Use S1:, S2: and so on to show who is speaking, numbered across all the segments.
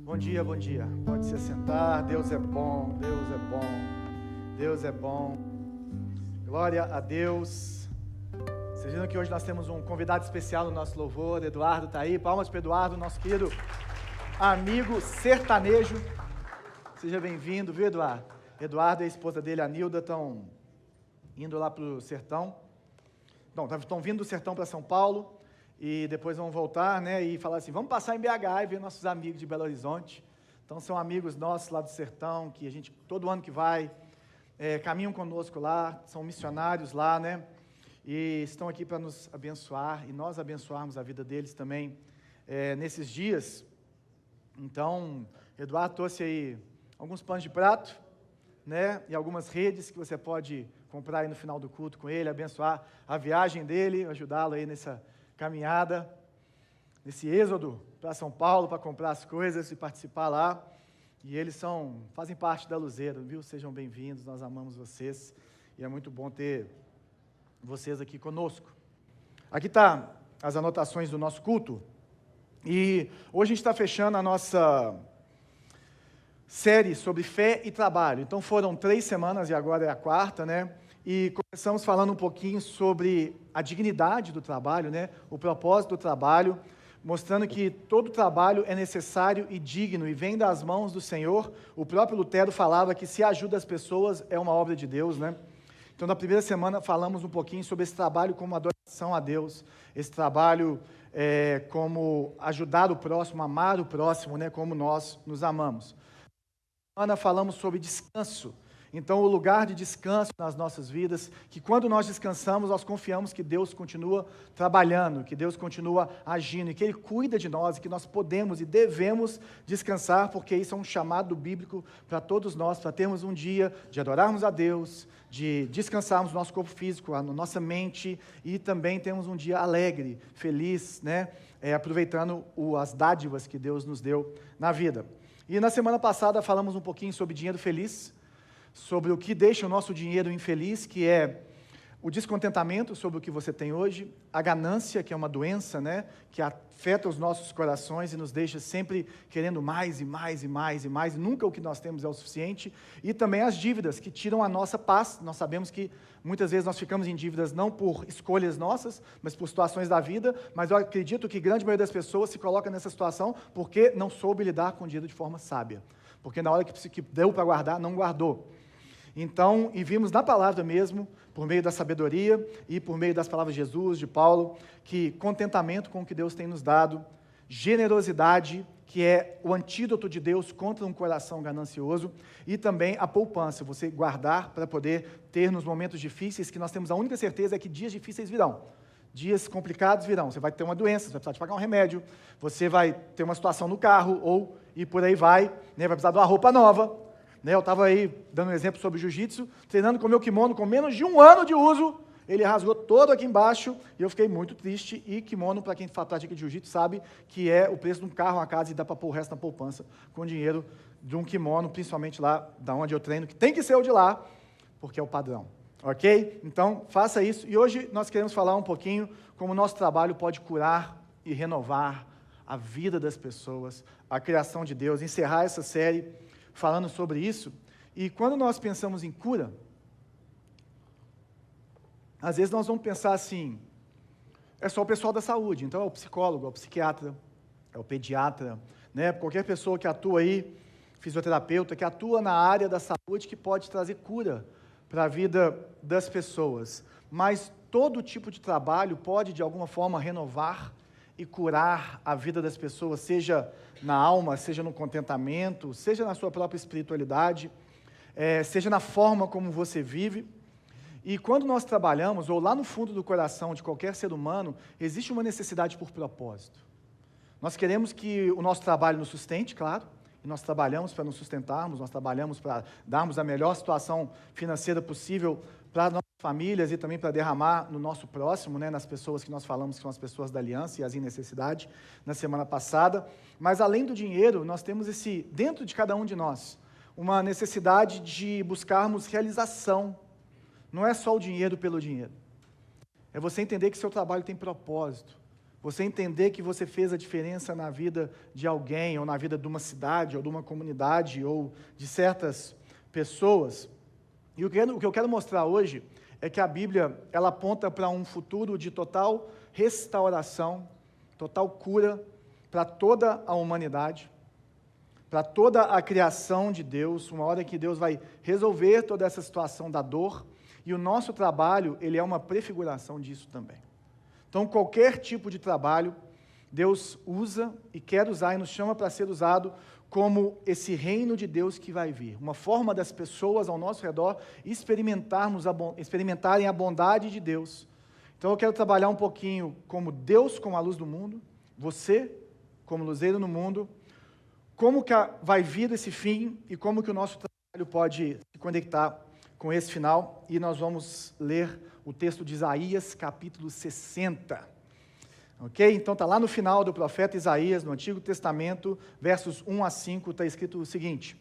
S1: Bom dia, bom dia. Pode se assentar. Deus é bom, Deus é bom, Deus é bom. Glória a Deus. Vocês viram que hoje nós temos um convidado especial no nosso louvor. Eduardo está aí. Palmas para o Eduardo, nosso querido amigo sertanejo. Seja bem-vindo, viu, Eduardo? Eduardo e a esposa dele, a Nilda, estão indo lá para o sertão. Não, estão vindo do sertão para São Paulo. E depois vão voltar, né, e falar assim, vamos passar em BH e ver nossos amigos de Belo Horizonte. Então, são amigos nossos lá do sertão, que a gente, todo ano que vai, caminham conosco lá, são missionários lá, né, e estão aqui para nos abençoar, e nós abençoarmos a vida deles também nesses dias. Então, Eduardo trouxe aí alguns panos de prato, né, e algumas redes que você pode comprar aí no final do culto com ele, abençoar a viagem dele, ajudá-lo aí nessa caminhada, nesse êxodo para São Paulo, para comprar as coisas e participar lá. E eles fazem parte da Luzeiro, viu? Sejam bem-vindos, nós amamos vocês. E é muito bom ter vocês aqui conosco. Aqui está as anotações do nosso culto. E hoje a gente está fechando a nossa série sobre fé e trabalho. Então foram 3 semanas e agora é a 4ª, né? E começamos falando um pouquinho sobre a dignidade do trabalho, né? O propósito do trabalho, mostrando que todo trabalho é necessário e digno e vem das mãos do Senhor. O próprio Lutero falava que se ajuda as pessoas é uma obra de Deus, né? Então, na primeira semana falamos um pouquinho sobre esse trabalho como adoração a Deus, esse trabalho como ajudar o próximo, amar o próximo, né? Como nós nos amamos. Na semana falamos sobre descanso. Então, o lugar de descanso nas nossas vidas, que quando nós descansamos, nós confiamos que Deus continua trabalhando, que Deus continua agindo, e que Ele cuida de nós, e que nós podemos e devemos descansar, porque isso é um chamado bíblico para todos nós, para termos um dia de adorarmos a Deus, de descansarmos o nosso corpo físico, a nossa mente, e também temos um dia alegre, feliz, né? Aproveitando as dádivas que Deus nos deu na vida. E na semana passada falamos um pouquinho sobre dinheiro feliz, sobre o que deixa o nosso dinheiro infeliz, que é o descontentamento sobre o que você tem hoje, a ganância, que é uma doença, né, que afeta os nossos corações e nos deixa sempre querendo mais e mais e mais e mais, nunca o que nós temos é o suficiente, e também as dívidas, que tiram a nossa paz. Nós sabemos que muitas vezes nós ficamos em dívidas não por escolhas nossas, mas por situações da vida, mas eu acredito que grande maioria das pessoas se coloca nessa situação porque não soube lidar com o dinheiro de forma sábia, porque na hora que deu para guardar, não guardou. Então, e vimos na palavra mesmo, por meio da sabedoria e por meio das palavras de Jesus, de Paulo, que contentamento com o que Deus tem nos dado, generosidade, que é o antídoto de Deus contra um coração ganancioso, e também a poupança, você guardar para poder ter nos momentos difíceis, que nós temos a única certeza é que dias difíceis virão. Dias complicados virão, você vai ter uma doença, você vai precisar de pagar um remédio, você vai ter uma situação no carro, e por aí vai, né, vai precisar de uma roupa nova. Eu estava aí dando um exemplo sobre jiu-jitsu, treinando com o meu kimono com menos de 1 ano de uso, ele rasgou todo aqui embaixo, e eu fiquei muito triste, e kimono, para quem pratica jiu-jitsu, sabe que é o preço de um carro, uma casa, e dá para pôr o resto na poupança, com dinheiro de um kimono, principalmente lá da onde eu treino, que tem que ser o de lá, porque é o padrão, ok? Então, faça isso, e hoje nós queremos falar um pouquinho como o nosso trabalho pode curar e renovar a vida das pessoas, a criação de Deus, encerrar essa série falando sobre isso. E quando nós pensamos em cura, às vezes nós vamos pensar assim, é só o pessoal da saúde, então é o psicólogo, é o psiquiatra, é o pediatra, né? Qualquer pessoa que atua aí, fisioterapeuta, que atua na área da saúde, que pode trazer cura para a vida das pessoas. Mas todo tipo de trabalho pode, de alguma forma, renovar e curar a vida das pessoas, seja na alma, seja no contentamento, seja na sua própria espiritualidade, seja na forma como você vive. E quando nós trabalhamos, ou lá no fundo do coração de qualquer ser humano, existe uma necessidade por propósito. Nós queremos que o nosso trabalho nos sustente, claro, e nós trabalhamos para nos sustentarmos, nós trabalhamos para darmos a melhor situação financeira possível para nossas famílias e também para derramar no nosso próximo, né, nas pessoas que nós falamos que são as pessoas da aliança e as em necessidade na semana passada. Mas além do dinheiro, nós temos dentro de cada um de nós, uma necessidade de buscarmos realização. Não é só o dinheiro pelo dinheiro. É você entender que seu trabalho tem propósito. você entender que você fez a diferença na vida de alguém, ou na vida de uma cidade, ou de uma comunidade, ou de certas pessoas. E o que eu quero mostrar hoje é que a Bíblia, ela aponta para um futuro de total restauração, total cura para toda a humanidade, para toda a criação de Deus, uma hora que Deus vai resolver toda essa situação da dor, e o nosso trabalho, ele é uma prefiguração disso também. Então, qualquer tipo de trabalho, Deus usa e quer usar e nos chama para ser usado como esse reino de Deus que vai vir. Uma forma das pessoas ao nosso redor experimentarem a bondade de Deus. Então, eu quero trabalhar um pouquinho como Deus como a luz do mundo, você como luzeiro no mundo, como que vai vir esse fim e como que o nosso trabalho pode se conectar com esse final. E nós vamos ler o texto de Isaías, capítulo 60. Ok? Então está lá no final do profeta Isaías, no Antigo Testamento, versos 1 a 5, está escrito o seguinte: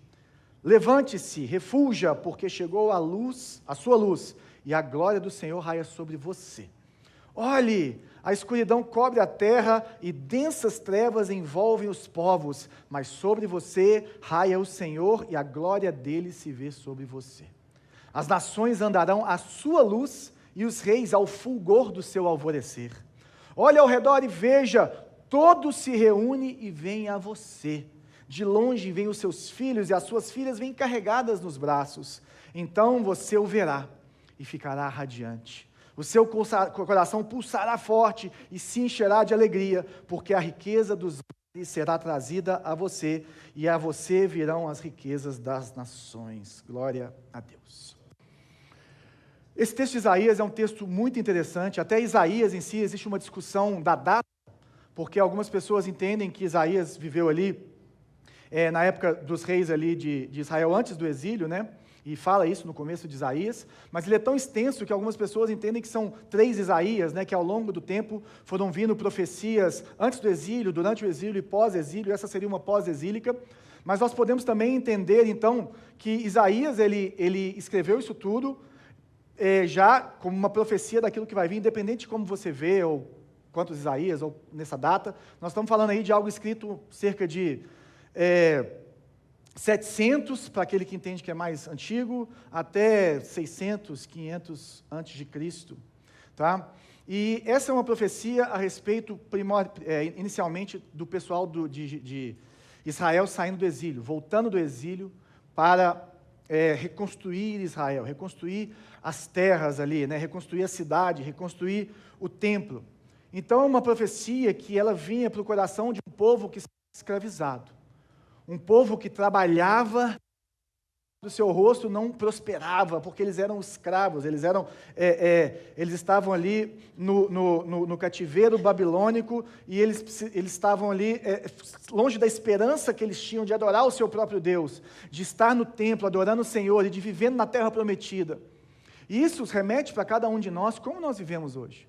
S1: levante-se, refulja, porque chegou a luz, a sua luz, e a glória do Senhor raia sobre você. Olhe, a escuridão cobre a terra e densas trevas envolvem os povos, mas sobre você raia o Senhor e a glória dele se vê sobre você. As nações andarão à sua luz e os reis ao fulgor do seu alvorecer. Olhe ao redor e veja, todos se reúnem e vêm a você. De longe vêm os seus filhos e as suas filhas vêm carregadas nos braços. Então você o verá e ficará radiante. O seu coração pulsará forte e se encherá de alegria, porque a riqueza dos mares será trazida a você, e a você virão as riquezas das nações. Glória a Deus. Esse texto de Isaías é um texto muito interessante. Até Isaías em si existe uma discussão da data, porque algumas pessoas entendem que Isaías viveu ali, na época dos reis ali de Israel, antes do exílio, né? E fala isso no começo de Isaías, mas ele é tão extenso que algumas pessoas entendem que são 3 Isaías, né, que ao longo do tempo foram vindo profecias antes do exílio, durante o exílio e pós-exílio. Essa seria uma pós-exílica, mas nós podemos também entender, então, que Isaías, ele escreveu isso tudo, já como uma profecia daquilo que vai vir, independente de como você vê, ou quantos Isaías, ou nessa data. Nós estamos falando aí de algo escrito cerca de 700, para aquele que entende que é mais antigo, até 600, 500 antes de Cristo, tá? E essa é uma profecia a respeito, inicialmente, do pessoal de Israel saindo do exílio, voltando do exílio para reconstruir Israel, reconstruir as terras ali, né? Reconstruir a cidade, reconstruir o templo. Então é uma profecia que ela vinha para o coração de um povo que estava escravizado. Um povo que trabalhava, do seu rosto não prosperava, porque eles eram escravos, eles estavam ali no cativeiro babilônico, e eles estavam ali longe da esperança que eles tinham de adorar o seu próprio Deus, de estar no templo adorando o Senhor e de viver na terra prometida. E isso remete para cada um de nós como nós vivemos hoje,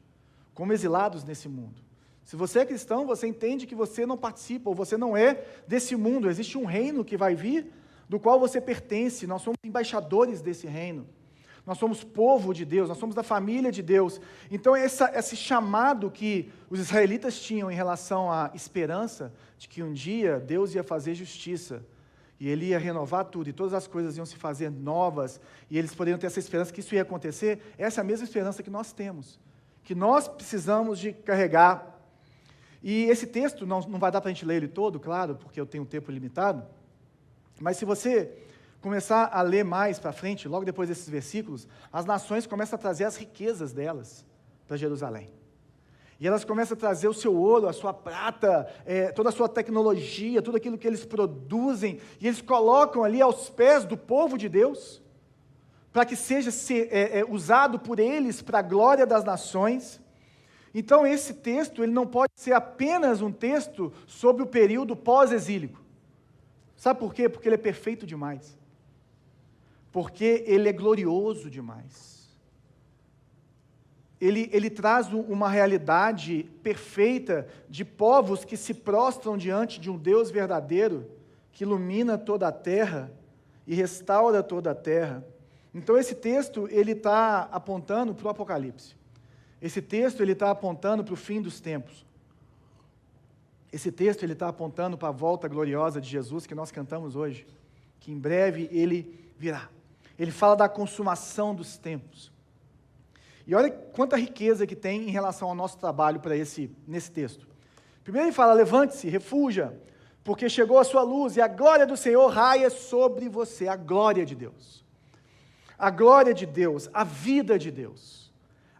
S1: como exilados nesse mundo. Se você é cristão, você entende que você não participa, ou você não é desse mundo. Existe um reino que vai vir, do qual você pertence. Nós somos embaixadores desse reino. Nós somos povo de Deus, nós somos da família de Deus. Então, esse chamado que os israelitas tinham em relação à esperança, de que um dia Deus ia fazer justiça, e Ele ia renovar tudo, e todas as coisas iam se fazer novas, e eles poderiam ter essa esperança que isso ia acontecer, essa é a mesma esperança que nós temos, que nós precisamos de carregar. E esse texto, não vai dar para a gente ler ele todo, claro, porque eu tenho um tempo limitado, mas se você começar a ler mais para frente, logo depois desses versículos, as nações começam a trazer as riquezas delas para Jerusalém. E elas começam a trazer o seu ouro, a sua prata, toda a sua tecnologia, tudo aquilo que eles produzem, e eles colocam ali aos pés do povo de Deus, para que seja usado por eles para a glória das nações. Então, esse texto ele não pode ser apenas um texto sobre o período pós-exílico. Sabe por quê? Porque ele é perfeito demais. Porque ele é glorioso demais. Ele traz uma realidade perfeita de povos que se prostram diante de um Deus verdadeiro, que ilumina toda a terra e restaura toda a terra. Então, esse texto ele está apontando para o Apocalipse. Esse texto ele está apontando para o fim dos tempos. Esse texto ele está apontando para a volta gloriosa de Jesus que nós cantamos hoje, que em breve ele virá. Ele fala da consumação dos tempos. E olha quanta riqueza que tem em relação ao nosso trabalho nesse texto. Primeiro ele fala, levante-se, refulja, porque chegou a sua luz e a glória do Senhor raia sobre você, a glória de Deus. A glória de Deus, a vida de Deus,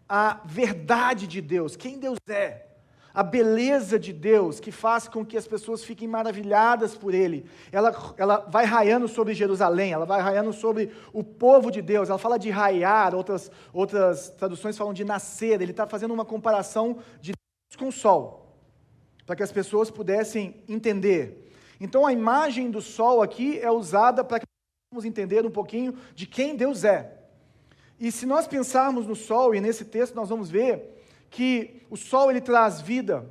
S1: a verdade de Deus, quem Deus é, a beleza de Deus que faz com que as pessoas fiquem maravilhadas por Ele. Ela vai raiando sobre Jerusalém, ela vai raiando sobre o povo de Deus. Ela fala de raiar, outras traduções falam de nascer. Ele está fazendo uma comparação de Deus com o sol, para que as pessoas pudessem entender. Então a imagem do sol aqui é usada para que nós possamos entender um pouquinho de quem Deus é. E se nós pensarmos no sol, e nesse texto nós vamos ver que o sol ele traz vida,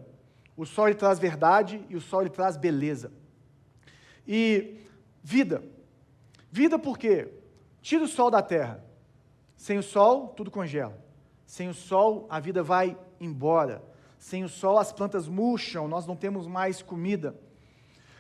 S1: o sol ele traz verdade e o sol ele traz beleza. E vida. Vida por quê? Tira o sol da terra. Sem o sol, tudo congela. Sem o sol, a vida vai embora. Sem o sol, as plantas murcham, nós não temos mais comida.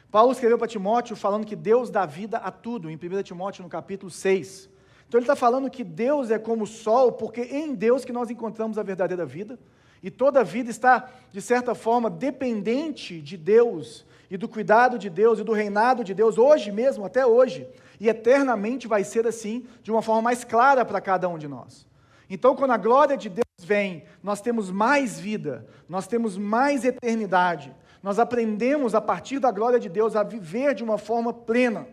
S1: Paulo escreveu para Timóteo falando que Deus dá vida a tudo, em 1 Timóteo, no capítulo 6. Então ele está falando que Deus é como o sol, porque é em Deus que nós encontramos a verdadeira vida, e toda a vida está, de certa forma, dependente de Deus, e do cuidado de Deus, e do reinado de Deus, hoje mesmo, até hoje, e eternamente vai ser assim, de uma forma mais clara para cada um de nós. Então, quando a glória de Deus vem, nós temos mais vida, nós temos mais eternidade, nós aprendemos, a partir da glória de Deus, a viver de uma forma plena.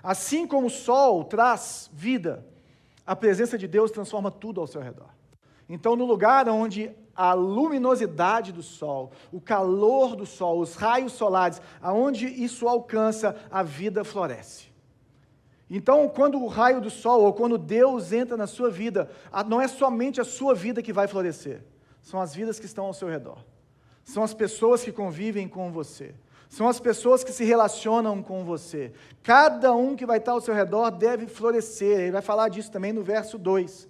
S1: Assim como o sol traz vida, a presença de Deus transforma tudo ao seu redor. Então, no lugar onde a luminosidade do sol, o calor do sol, os raios solares, aonde isso alcança, a vida floresce. Então, quando o raio do sol, ou quando Deus entra na sua vida, não é somente a sua vida que vai florescer, são as vidas que estão ao seu redor. São as pessoas que convivem com você. São as pessoas que se relacionam com você. Cada um que vai estar ao seu redor deve florescer. Ele vai falar disso também no verso 2.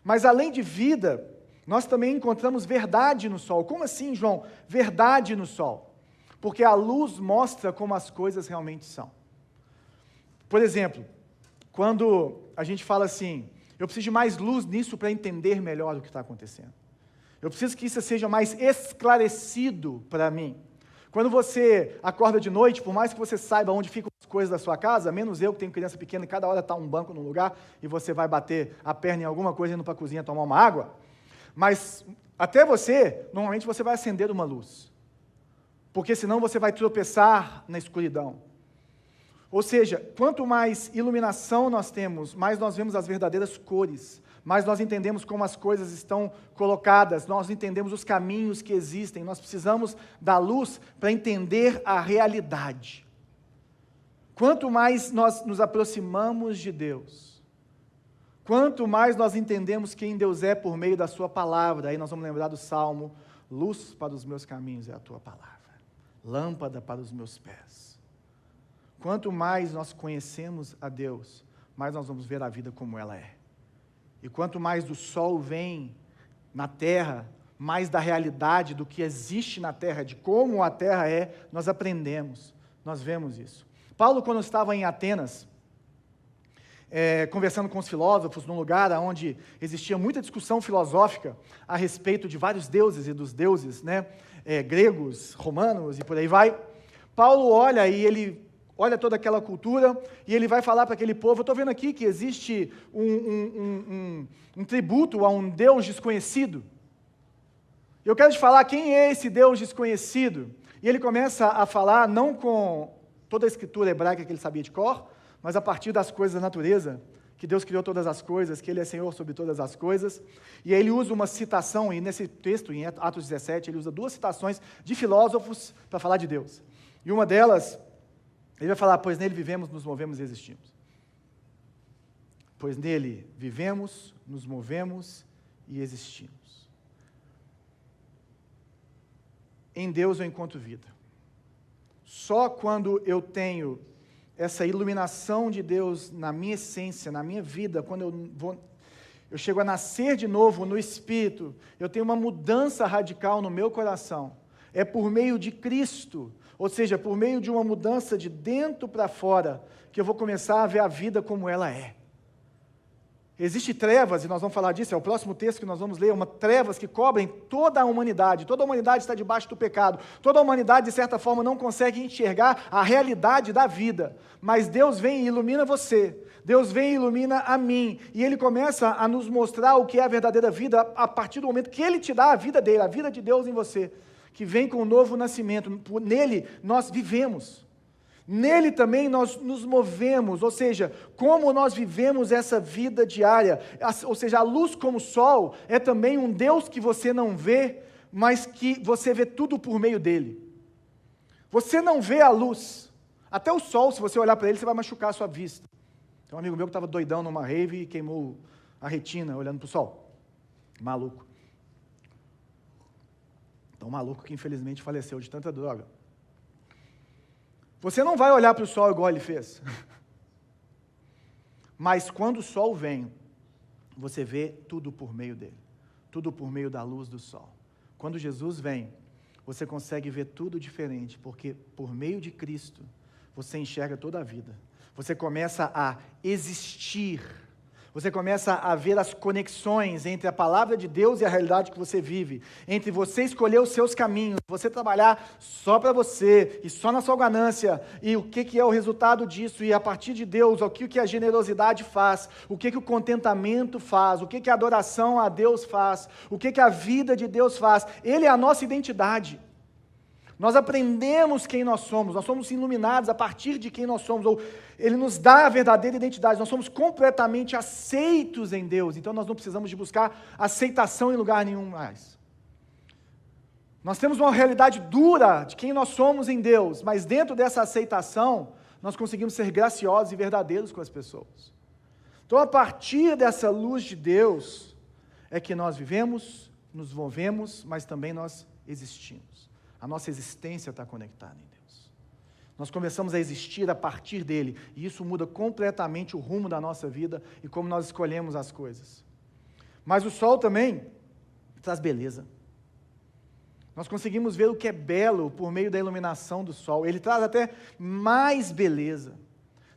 S1: Mas além de vida, nós também encontramos verdade no sol. Como assim, João? Verdade no sol. Porque a luz mostra como as coisas realmente são. Por exemplo, quando a gente fala assim, eu preciso de mais luz nisso para entender melhor o que está acontecendo. Eu preciso que isso seja mais esclarecido para mim. Quando você acorda de noite, por mais que você saiba onde ficam as coisas da sua casa, menos eu que tenho criança pequena e cada hora está um banco num lugar e você vai bater a perna em alguma coisa indo para a cozinha tomar uma água, mas até você, normalmente você vai acender uma luz, porque senão você vai tropeçar na escuridão. Ou seja, quanto mais iluminação nós temos, mais nós vemos as verdadeiras cores, mais nós entendemos como as coisas estão colocadas, nós entendemos os caminhos que existem, nós precisamos da luz para entender a realidade. Quanto mais nós nos aproximamos de Deus, quanto mais nós entendemos quem Deus é por meio da sua palavra, aí nós vamos lembrar do Salmo, luz para os meus caminhos é a tua palavra, lâmpada para os meus pés. Quanto mais nós conhecemos a Deus, mais nós vamos ver a vida como ela é. E quanto mais do sol vem na terra, mais da realidade do que existe na terra, de como a terra é, nós aprendemos, nós vemos isso. Paulo, quando estava em Atenas, conversando com os filósofos, num lugar onde existia muita discussão filosófica a respeito de vários deuses e dos deuses, gregos, romanos e por aí vai, Paulo olha e ele olha toda aquela cultura, e ele vai falar para aquele povo, eu estou vendo aqui que existe um tributo a um Deus desconhecido. Eu quero te falar quem é esse Deus desconhecido. E ele começa a falar, não com toda a escritura hebraica que ele sabia de cor, mas a partir das coisas da natureza, que Deus criou todas as coisas, que Ele é Senhor sobre todas as coisas. E aí ele usa uma citação, e nesse texto, em Atos 17, ele usa 2 citações de filósofos para falar de Deus. E uma delas, ele vai falar, pois nele vivemos, nos movemos e existimos. Pois nele vivemos, nos movemos e existimos. Em Deus eu encontro vida. Só quando eu tenho essa iluminação de Deus na minha essência, na minha vida, quando eu chego a nascer de novo no Espírito, eu tenho uma mudança radical no meu coração. é por meio de Cristo, ou seja, por meio de uma mudança de dentro para fora, que eu vou começar a ver a vida como ela é. Existem trevas, e nós vamos falar disso, é o próximo texto que nós vamos ler, trevas que cobrem toda a humanidade está debaixo do pecado, toda a humanidade de certa forma não consegue enxergar a realidade da vida, mas Deus vem e ilumina você, Deus vem e ilumina a mim, e Ele começa a nos mostrar o que é a verdadeira vida, a partir do momento que Ele te dá a vida dele, a vida de Deus em você, que vem com o novo nascimento, nele nós vivemos. Nele também nós nos movemos, ou seja, como nós vivemos essa vida diária, ou seja, a luz como o sol é também um Deus que você não vê, mas que você vê tudo por meio dele. Você não vê a luz, até o sol, se você olhar para ele, você vai machucar a sua vista. Tem um amigo meu que estava doidão numa rave e queimou a retina olhando para o sol, maluco. Tão maluco que infelizmente faleceu de tanta droga. Você não vai olhar para o sol igual ele fez. Mas quando o sol vem, você vê tudo por meio dele. Tudo por meio da luz do sol. Quando Jesus vem, você consegue ver tudo diferente, porque por meio de Cristo, você enxerga toda a vida. Você começa a existir. Você começa a ver as conexões entre a palavra de Deus e a realidade que você vive, entre você escolher os seus caminhos, você trabalhar só para você, e só na sua ganância, e o que é o resultado disso, e a partir de Deus, o que a generosidade faz, o que o contentamento faz, o que a adoração a Deus faz, o que a vida de Deus faz. Ele é a nossa identidade. Nós aprendemos quem nós somos iluminados a partir de quem nós somos, ou Ele nos dá a verdadeira identidade, nós somos completamente aceitos em Deus, então nós não precisamos de buscar aceitação em lugar nenhum mais. Nós temos uma realidade dura de quem nós somos em Deus, mas dentro dessa aceitação, nós conseguimos ser graciosos e verdadeiros com as pessoas. Então, a partir dessa luz de Deus, é que nós vivemos, nos movemos, mas também nós existimos. A nossa existência está conectada em Deus. Nós começamos a existir a partir dele, e isso muda completamente o rumo da nossa vida e como nós escolhemos as coisas. Mas o sol também traz beleza. Nós conseguimos ver o que é belo por meio da iluminação do sol. Ele traz até mais beleza.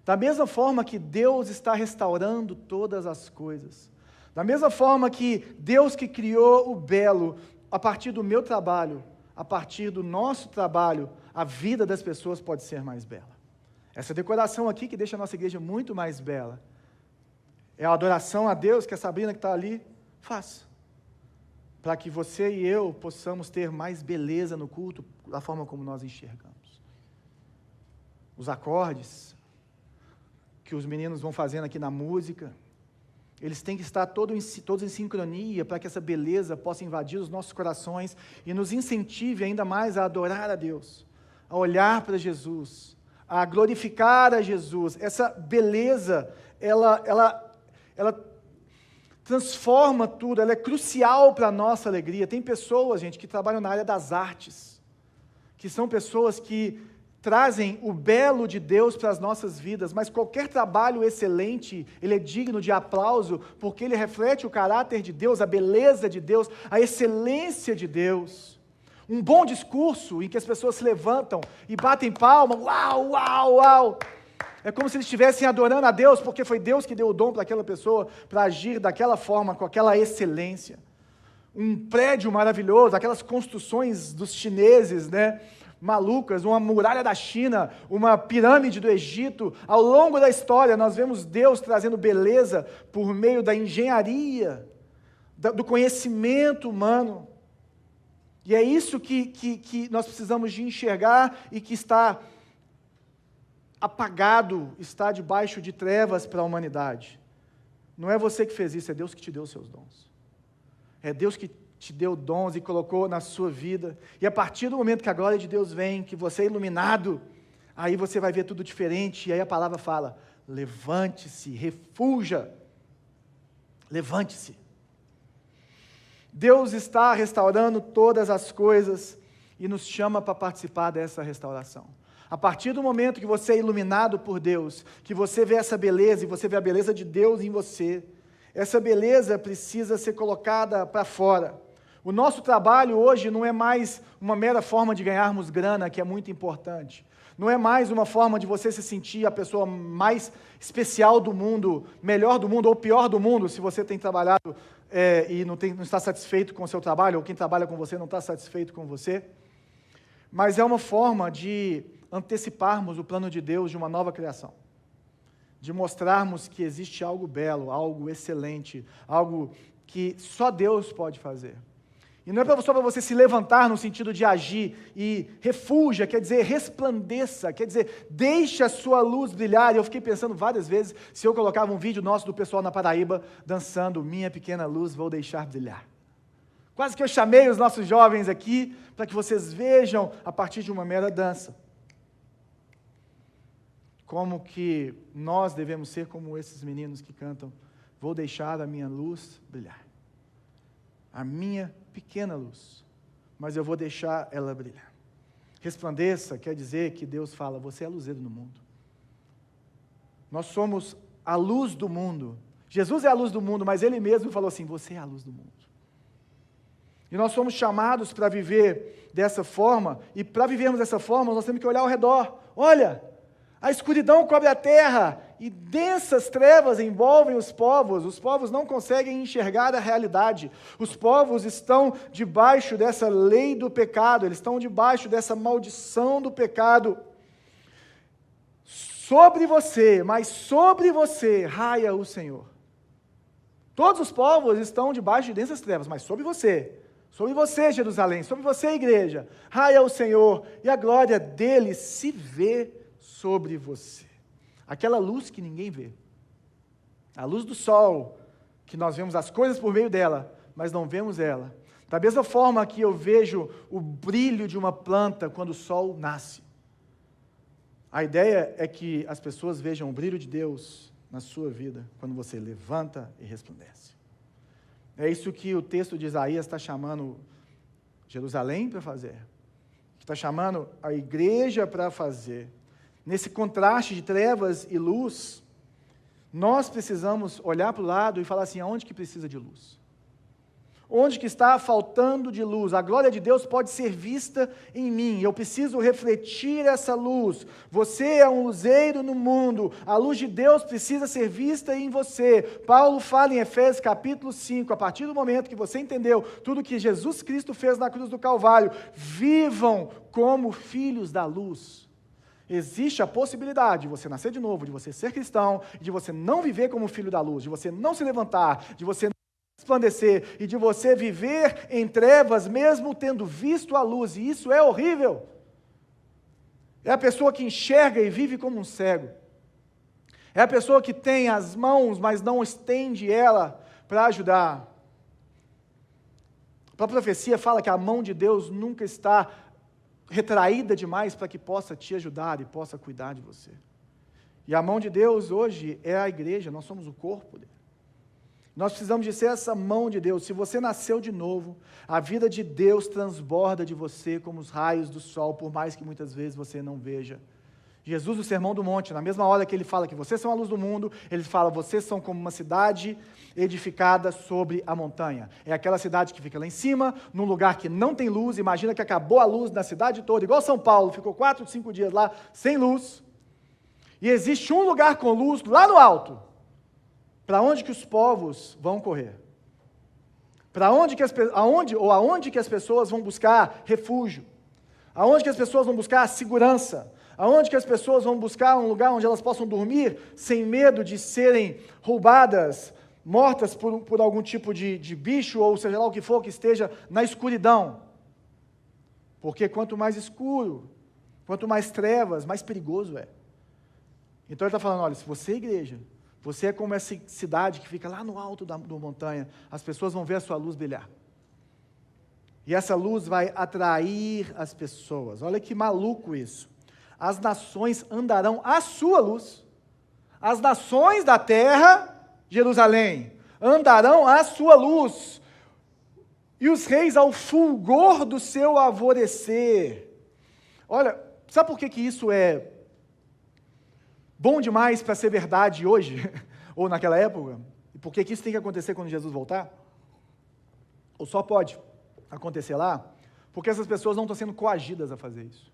S1: Da mesma forma que Deus está restaurando todas as coisas. Da mesma forma que Deus que criou o belo a partir do meu trabalho, a partir do nosso trabalho, a vida das pessoas pode ser mais bela. Essa decoração aqui que deixa a nossa igreja muito mais bela, é a adoração a Deus que a Sabrina que está ali faz, para que você e eu possamos ter mais beleza no culto, da forma como nós enxergamos. Os acordes que os meninos vão fazendo aqui na música, eles têm que estar todos em sincronia para que essa beleza possa invadir os nossos corações e nos incentive ainda mais a adorar a Deus, a olhar para Jesus, a glorificar a Jesus. Essa beleza, ela transforma tudo, ela é crucial para a nossa alegria. Tem pessoas, gente, que trabalham na área das artes, que são pessoas que trazem o belo de Deus para as nossas vidas, mas qualquer trabalho excelente, ele é digno de aplauso, porque ele reflete o caráter de Deus, a beleza de Deus, a excelência de Deus. Um bom discurso em que as pessoas se levantam e batem palma, uau, uau, uau, é como se eles estivessem adorando a Deus, porque foi Deus que deu o dom para aquela pessoa, para agir daquela forma, com aquela excelência. Um prédio maravilhoso, aquelas construções dos chineses, né? Malucas, uma muralha da China, uma pirâmide do Egito. Ao longo da história, nós vemos Deus trazendo beleza por meio da engenharia, do conhecimento humano. E é isso que nós precisamos de enxergar e que está apagado, está debaixo de trevas para a humanidade. Não é você que fez isso, é Deus que te deu os seus dons. É Deus que te deu dons e colocou na sua vida, e a partir do momento que a glória de Deus vem, que você é iluminado, aí você vai ver tudo diferente, e aí a palavra fala, levante-se, refuja, levante-se. Deus está restaurando todas as coisas, e nos chama para participar dessa restauração. A partir do momento que você é iluminado por Deus, que você vê essa beleza, e você vê a beleza de Deus em você, essa beleza precisa ser colocada para fora. O nosso trabalho hoje não é mais uma mera forma de ganharmos grana, que é muito importante. Não é mais uma forma de você se sentir a pessoa mais especial do mundo, melhor do mundo ou pior do mundo, se você tem trabalhado e não está satisfeito com o seu trabalho, ou quem trabalha com você não está satisfeito com você. Mas é uma forma de anteciparmos o plano de Deus de uma nova criação. De mostrarmos que existe algo belo, algo excelente, algo que só Deus pode fazer. E não é só para você se levantar no sentido de agir e refulja, quer dizer, resplandeça, quer dizer, deixe a sua luz brilhar. E eu fiquei pensando várias vezes, se eu colocava um vídeo nosso do pessoal na Paraíba, dançando, minha pequena luz vou deixar brilhar. Quase que eu chamei os nossos jovens aqui, para que vocês vejam a partir de uma mera dança. Como que nós devemos ser como esses meninos que cantam, vou deixar a minha luz brilhar. A minha pequena luz, mas eu vou deixar ela brilhar. Resplandeça quer dizer que Deus fala, você é a luzeiro no mundo. Nós somos a luz do mundo. Jesus é a luz do mundo, mas Ele mesmo falou assim, você é a luz do mundo. E nós somos chamados para viver dessa forma, e para vivermos dessa forma, nós temos que olhar ao redor. Olha, a escuridão cobre a terra, e densas trevas envolvem os povos não conseguem enxergar a realidade, os povos estão debaixo dessa lei do pecado, eles estão debaixo dessa maldição do pecado, sobre você, mas sobre você raia o Senhor. Todos os povos estão debaixo de densas trevas, mas sobre você, Jerusalém, sobre você, igreja, raia o Senhor, e a glória dele se vê sobre você. Aquela luz que ninguém vê. A luz do sol, que nós vemos as coisas por meio dela, mas não vemos ela. Da mesma forma que eu vejo o brilho de uma planta quando o sol nasce. A ideia é que as pessoas vejam o brilho de Deus na sua vida, quando você levanta e resplandece. É isso que o texto de Isaías está chamando Jerusalém para fazer. Está chamando a igreja para fazer. Nesse contraste de trevas e luz, nós precisamos olhar para o lado e falar assim, aonde que precisa de luz? Onde que está faltando de luz? A glória de Deus pode ser vista em mim, eu preciso refletir essa luz. Você é um luzeiro no mundo, a luz de Deus precisa ser vista em você. Paulo fala em Efésios capítulo 5, a partir do momento que você entendeu tudo que Jesus Cristo fez na cruz do Calvário, vivam como filhos da luz. Existe a possibilidade de você nascer de novo, de você ser cristão, de você não viver como filho da luz, de você não se levantar, de você não resplandecer e de você viver em trevas mesmo tendo visto a luz, e isso é horrível. É a pessoa que enxerga e vive como um cego. É a pessoa que tem as mãos, mas não estende ela para ajudar. A profecia fala que a mão de Deus nunca está retraída demais para que possa te ajudar e possa cuidar de você. E a mão de Deus hoje é a igreja, nós somos o corpo dele. Nós precisamos de ser essa mão de Deus. Se você nasceu de novo, a vida de Deus transborda de você como os raios do sol, por mais que muitas vezes você não veja. Jesus, no Sermão do Monte, na mesma hora que ele fala que vocês são a luz do mundo, ele fala, vocês são como uma cidade edificada sobre a montanha. É aquela cidade que fica lá em cima, num lugar que não tem luz. Imagina que acabou a luz na cidade toda, igual São Paulo, ficou 4, 5 dias lá sem luz. E existe um lugar com luz lá no alto. Para onde que os povos vão correr? Para onde que aonde que as pessoas vão buscar refúgio? Aonde que as pessoas vão buscar segurança? Aonde que as pessoas vão buscar um lugar onde elas possam dormir sem medo de serem roubadas, mortas por algum tipo de bicho, ou seja lá o que for que esteja na escuridão? Porque quanto mais escuro, quanto mais trevas, mais perigoso é. Então ele está falando, olha, se você é igreja, você é como essa cidade que fica lá no alto da montanha, as pessoas vão ver a sua luz brilhar. E essa luz vai atrair as pessoas. Olha que maluco isso. As nações andarão à sua luz. As nações da terra, Jerusalém, andarão à sua luz. E os reis ao fulgor do seu alvorecer. Olha, sabe por que isso é bom demais para ser verdade hoje, ou naquela época? E por que isso tem que acontecer quando Jesus voltar? Ou só pode? acontecer lá, porque essas pessoas não estão sendo coagidas a fazer isso.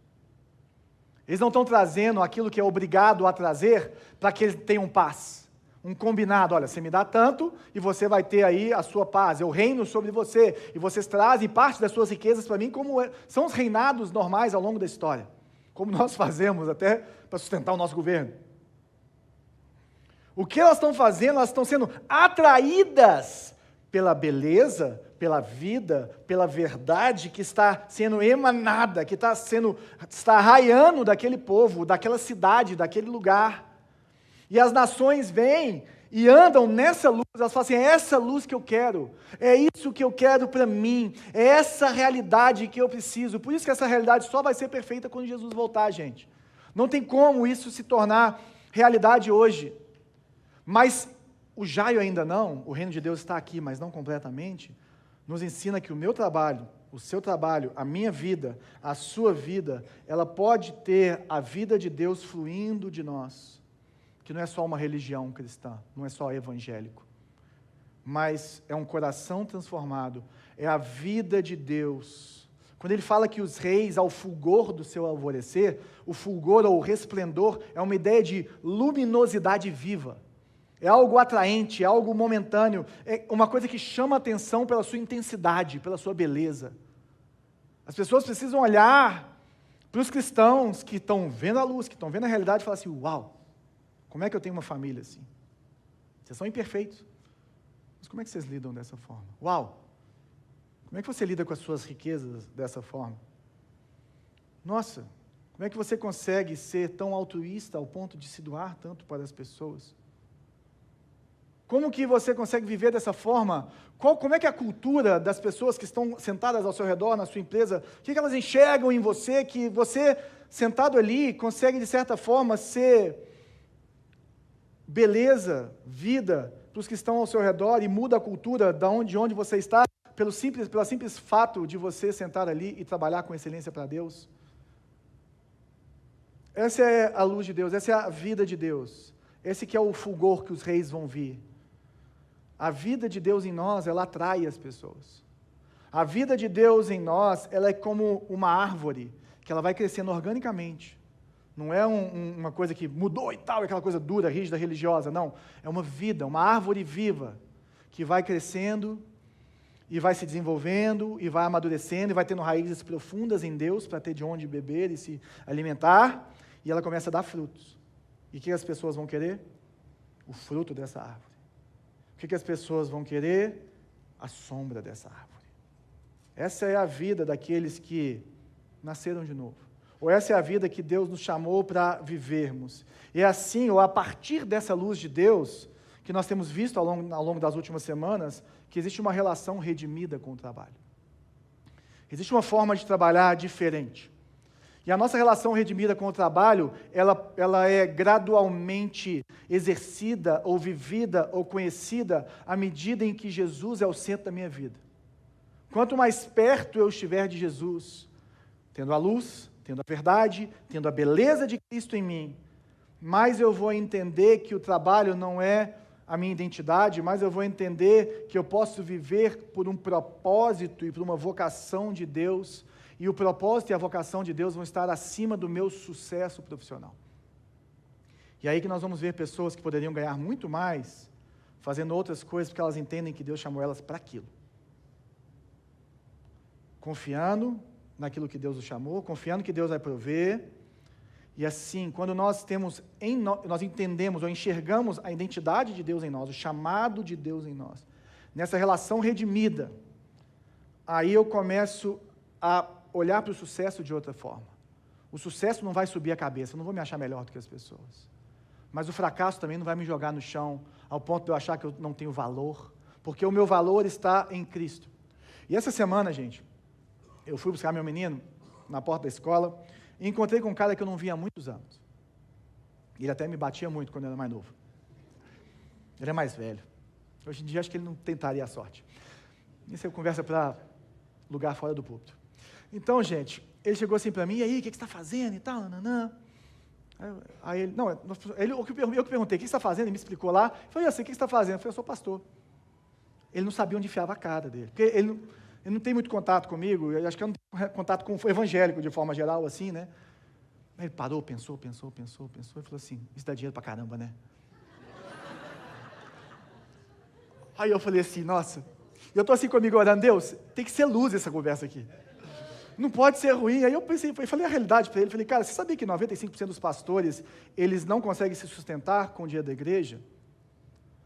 S1: Eles não estão trazendo aquilo que é obrigado a trazer para que eles tenham paz. Um combinado, olha, você me dá tanto e você vai ter aí a sua paz. Eu reino sobre você e vocês trazem parte das suas riquezas para mim, como são os reinados normais ao longo da história. Como nós fazemos até para sustentar o nosso governo. O que elas estão fazendo? Elas estão sendo atraídas pela beleza, pela vida, pela verdade que está sendo emanada, que está raiando daquele povo, daquela cidade, daquele lugar. E as nações vêm e andam nessa luz, elas falam assim, é essa luz que eu quero, é isso que eu quero para mim, é essa realidade que eu preciso. Por isso que essa realidade só vai ser perfeita quando Jesus voltar, gente. Não tem como isso se tornar realidade hoje. Mas o Jaio ainda não, o reino de Deus está aqui, mas não completamente, nos ensina que o meu trabalho, o seu trabalho, a minha vida, a sua vida, ela pode ter a vida de Deus fluindo de nós. Que não é só uma religião cristã, não é só evangélico, mas é um coração transformado, é a vida de Deus. Quando ele fala que os reis, ao fulgor do seu alvorecer, o fulgor ou o resplendor é uma ideia de luminosidade viva, é algo atraente, é algo momentâneo, é uma coisa que chama a atenção pela sua intensidade, pela sua beleza. As pessoas precisam olhar para os cristãos que estão vendo a luz, que estão vendo a realidade e falar assim, uau, como é que eu tenho uma família assim? Vocês são imperfeitos. Mas como é que vocês lidam dessa forma? Uau! Como é que você lida com as suas riquezas dessa forma? Nossa, como é que você consegue ser tão altruísta ao ponto de se doar tanto para as pessoas? Como que você consegue viver dessa forma? Como é que é a cultura das pessoas que estão sentadas ao seu redor, na sua empresa, o que elas enxergam em você, que você, sentado ali, consegue, de certa forma, ser beleza, vida para os que estão ao seu redor e muda a cultura de onde você está, pelo simples fato de você sentar ali e trabalhar com excelência para Deus? Essa é a luz de Deus, essa é a vida de Deus, esse que é o fulgor que os reis vão vir. A vida de Deus em nós, ela atrai as pessoas. A vida de Deus em nós, ela é como uma árvore, que ela vai crescendo organicamente. Não é uma coisa que mudou e tal, aquela coisa dura, rígida, religiosa, não. É uma vida, uma árvore viva, que vai crescendo, e vai se desenvolvendo, e vai amadurecendo, e vai tendo raízes profundas em Deus, para ter de onde beber e se alimentar, e ela começa a dar frutos. E o que as pessoas vão querer? O fruto dessa árvore. O que as pessoas vão querer? A sombra dessa árvore. Essa é a vida daqueles que nasceram de novo. Ou essa é a vida que Deus nos chamou para vivermos. E é assim, ou a partir dessa luz de Deus, que nós temos visto ao longo das últimas semanas, que existe uma relação redimida com o trabalho. Existe uma forma de trabalhar diferente. E a nossa relação redimida com o trabalho, ela é gradualmente exercida, ou vivida, ou conhecida, à medida em que Jesus é o centro da minha vida. Quanto mais perto eu estiver de Jesus, tendo a luz, tendo a verdade, tendo a beleza de Cristo em mim, mais eu vou entender que o trabalho não é a minha identidade, mais eu vou entender que eu posso viver por um propósito e por uma vocação de Deus, e o propósito e a vocação de Deus vão estar acima do meu sucesso profissional. E aí que nós vamos ver pessoas que poderiam ganhar muito mais, fazendo outras coisas, porque elas entendem que Deus chamou elas para aquilo. Confiando naquilo que Deus os chamou, confiando que Deus vai prover, e assim, quando nós nós entendemos ou enxergamos a identidade de Deus em nós, o chamado de Deus em nós, nessa relação redimida, aí eu começo a olhar para o sucesso de outra forma. O sucesso não vai subir a cabeça, eu não vou me achar melhor do que as pessoas. Mas o fracasso também não vai me jogar no chão, ao ponto de eu achar que eu não tenho valor, porque o meu valor está em Cristo. E essa semana, gente, eu fui buscar meu menino na porta da escola e encontrei com um cara que eu não via há muitos anos. Ele até me batia muito quando eu era mais novo. Ele é mais velho. Hoje em dia acho que ele não tentaria a sorte. Isso é conversa para lugar fora do púlpito. Então, gente, ele chegou assim para mim, e aí, o que você está fazendo e tal, nananã. Aí ele, não, eu que perguntei, o que você está fazendo? Ele me explicou lá. Eu falei, assim, o que você está fazendo? Eu falei, eu sou pastor. Ele não sabia onde enfiava a cara dele. Porque ele não tem muito contato comigo, eu acho que eu não tenho contato com o evangélico de forma geral, assim, né? Aí ele parou, pensou, e falou assim, isso dá dinheiro pra caramba, né? Aí eu falei assim, nossa, eu tô assim comigo orando, Deus, tem que ser luz essa conversa aqui. Não pode ser ruim. Aí eu pensei, falei a realidade para ele, falei, cara, você sabia que 95% dos pastores, eles não conseguem se sustentar com o dia da igreja?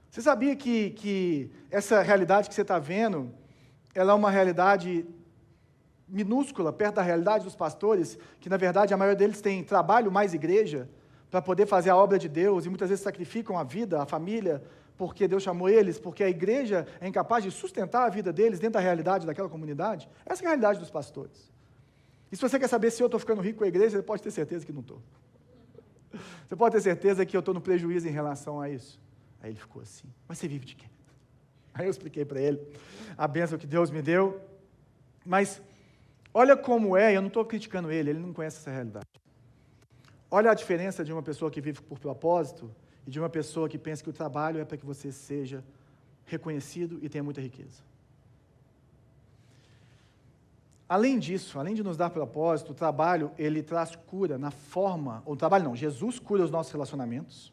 S1: Você sabia que essa realidade que você está vendo, ela é uma realidade minúscula, perto da realidade dos pastores, que na verdade a maioria deles tem trabalho mais igreja, para poder fazer a obra de Deus, e muitas vezes sacrificam a vida, a família, porque Deus chamou eles, porque a igreja é incapaz de sustentar a vida deles dentro da realidade daquela comunidade? Essa é a realidade dos pastores. E se você quer saber se eu estou ficando rico com a igreja, você pode ter certeza que não estou. Você pode ter certeza que eu estou no prejuízo em relação a isso. Aí ele ficou assim, mas você vive de quê? Aí eu expliquei para ele a bênção que Deus me deu, mas olha como é, eu não estou criticando ele não conhece essa realidade. Olha a diferença de uma pessoa que vive por propósito e de uma pessoa que pensa que o trabalho é para que você seja reconhecido e tenha muita riqueza. Além disso, além de nos dar propósito, o trabalho, ele traz cura na forma, ou o trabalho não, Jesus cura os nossos relacionamentos,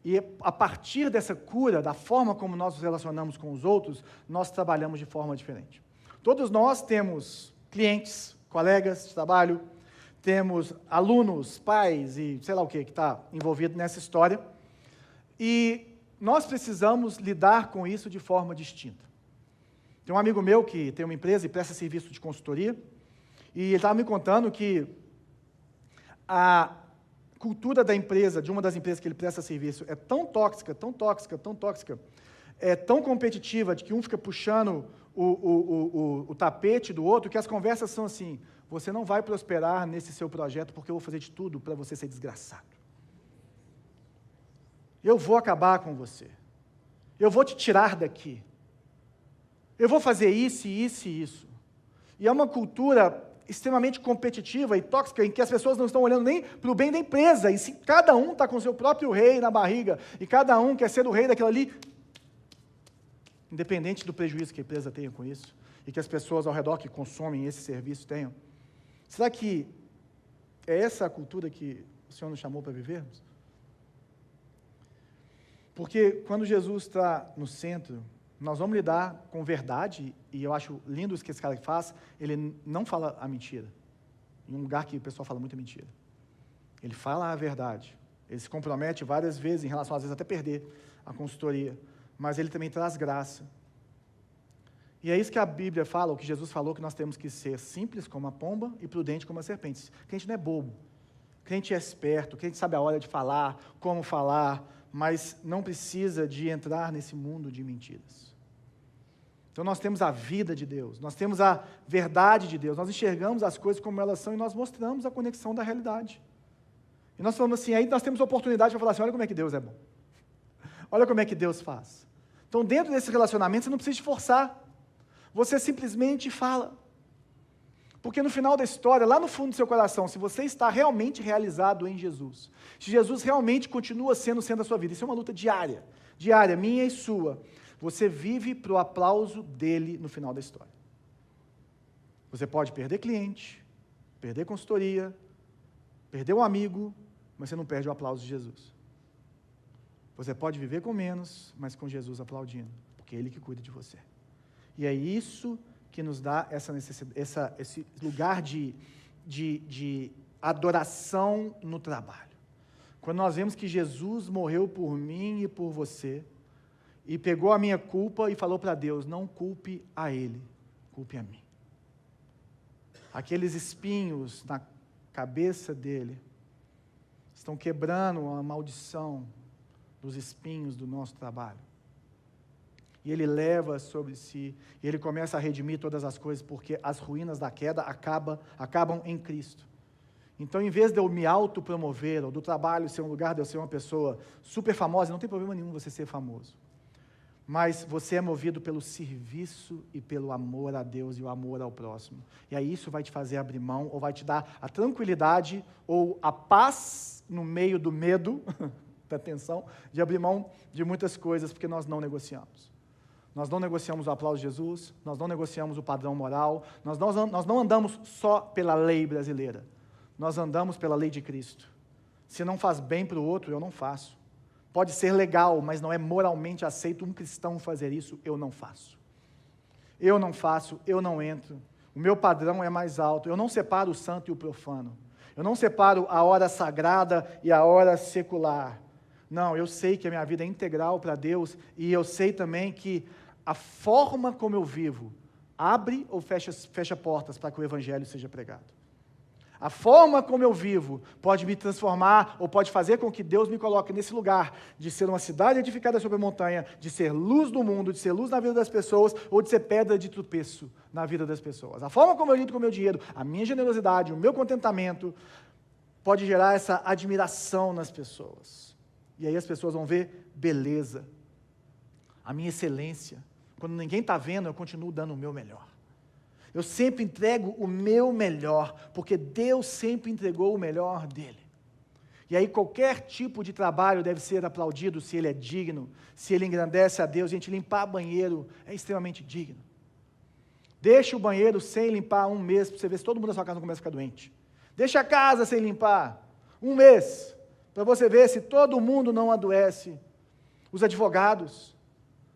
S1: e a partir dessa cura, da forma como nós nos relacionamos com os outros, nós trabalhamos de forma diferente. Todos nós temos clientes, colegas de trabalho, temos alunos, pais e sei lá o que está envolvido nessa história, e nós precisamos lidar com isso de forma distinta. Tem um amigo meu que tem uma empresa e presta serviço de consultoria, e ele estava me contando que a cultura da empresa, de uma das empresas que ele presta serviço, é tão tóxica, é tão competitiva, de que um fica puxando o tapete do outro, que as conversas são assim, você não vai prosperar nesse seu projeto, porque eu vou fazer de tudo para você ser desgraçado. Eu vou acabar com você. Eu vou te tirar daqui. Eu vou fazer isso, isso e isso. E é uma cultura extremamente competitiva e tóxica, em que as pessoas não estão olhando nem para o bem da empresa, e sim, cada um está com o seu próprio rei na barriga, e cada um quer ser o rei daquilo ali, independente do prejuízo que a empresa tenha com isso, e que as pessoas ao redor que consomem esse serviço tenham. Será que é essa a cultura que o Senhor nos chamou para vivermos? Porque quando Jesus está no centro, nós vamos lidar com verdade, e eu acho lindo isso que esse cara faz, ele não fala a mentira, em um lugar que o pessoal fala muita mentira. Ele fala a verdade, ele se compromete várias vezes, em relação, às vezes, até perder a consultoria, mas ele também traz graça. E é isso que a Bíblia fala, o que Jesus falou, que nós temos que ser simples como a pomba e prudente como a serpente. Crente não é bobo, crente é esperto, crente sabe a hora de falar, como falar, mas não precisa de entrar nesse mundo de mentiras. Então nós temos a vida de Deus, nós temos a verdade de Deus, nós enxergamos as coisas como elas são e nós mostramos a conexão da realidade. E nós falamos assim, aí nós temos a oportunidade para falar assim, olha como é que Deus é bom. Olha como é que Deus faz. Então dentro desse relacionamento você não precisa te forçar, você simplesmente fala. Porque no final da história, lá no fundo do seu coração, se você está realmente realizado em Jesus, se Jesus realmente continua sendo o centro da sua vida, isso é uma luta diária, minha e sua, você vive para o aplauso dele no final da história. Você pode perder cliente, perder consultoria, perder um amigo, mas você não perde o aplauso de Jesus. Você pode viver com menos, mas com Jesus aplaudindo, porque é Ele que cuida de você. E é isso que nos dá essa necessidade, esse lugar de adoração no trabalho. Quando nós vemos que Jesus morreu por mim e por você, e pegou a minha culpa e falou para Deus, não culpe a Ele, culpe a mim. Aqueles espinhos na cabeça dele estão quebrando a maldição dos espinhos do nosso trabalho. E ele leva sobre si, e ele começa a redimir todas as coisas, porque as ruínas da queda acabam em Cristo. Então, em vez de eu me autopromover, ou do trabalho ser um lugar de eu ser uma pessoa super famosa, não tem problema nenhum você ser famoso. Mas você é movido pelo serviço e pelo amor a Deus e o amor ao próximo. E aí isso vai te fazer abrir mão, ou vai te dar a tranquilidade, ou a paz no meio do medo, da tensão, de abrir mão de muitas coisas, porque nós não negociamos. Nós não negociamos o aplauso de Jesus, nós não negociamos o padrão moral, nós não andamos só pela lei brasileira, nós andamos pela lei de Cristo. Se não faz bem para o outro, eu não faço. Pode ser legal, mas não é moralmente aceito um cristão fazer isso, eu não faço. Eu não faço, eu não entro. O meu padrão é mais alto, eu não separo o santo e o profano. Eu não separo a hora sagrada e a hora secular. Não, eu sei que a minha vida é integral para Deus e eu sei também que a forma como eu vivo abre ou fecha portas para que o Evangelho seja pregado. A forma como eu vivo pode me transformar ou pode fazer com que Deus me coloque nesse lugar de ser uma cidade edificada sobre a montanha, de ser luz do mundo, de ser luz na vida das pessoas ou de ser pedra de tropeço na vida das pessoas. A forma como eu lido com o meu dinheiro, a minha generosidade, o meu contentamento pode gerar essa admiração nas pessoas. E aí as pessoas vão ver beleza, a minha excelência. Quando ninguém está vendo, eu continuo dando o meu melhor. Eu sempre entrego o meu melhor, porque Deus sempre entregou o melhor dele. E aí qualquer tipo de trabalho deve ser aplaudido se ele é digno, se ele engrandece a Deus. Gente, limpar banheiro é extremamente digno. Deixa o banheiro sem limpar um mês, para você ver se todo mundo da sua casa não começa a ficar doente. Deixa a casa sem limpar um mês, para você ver se todo mundo não adoece. Os advogados,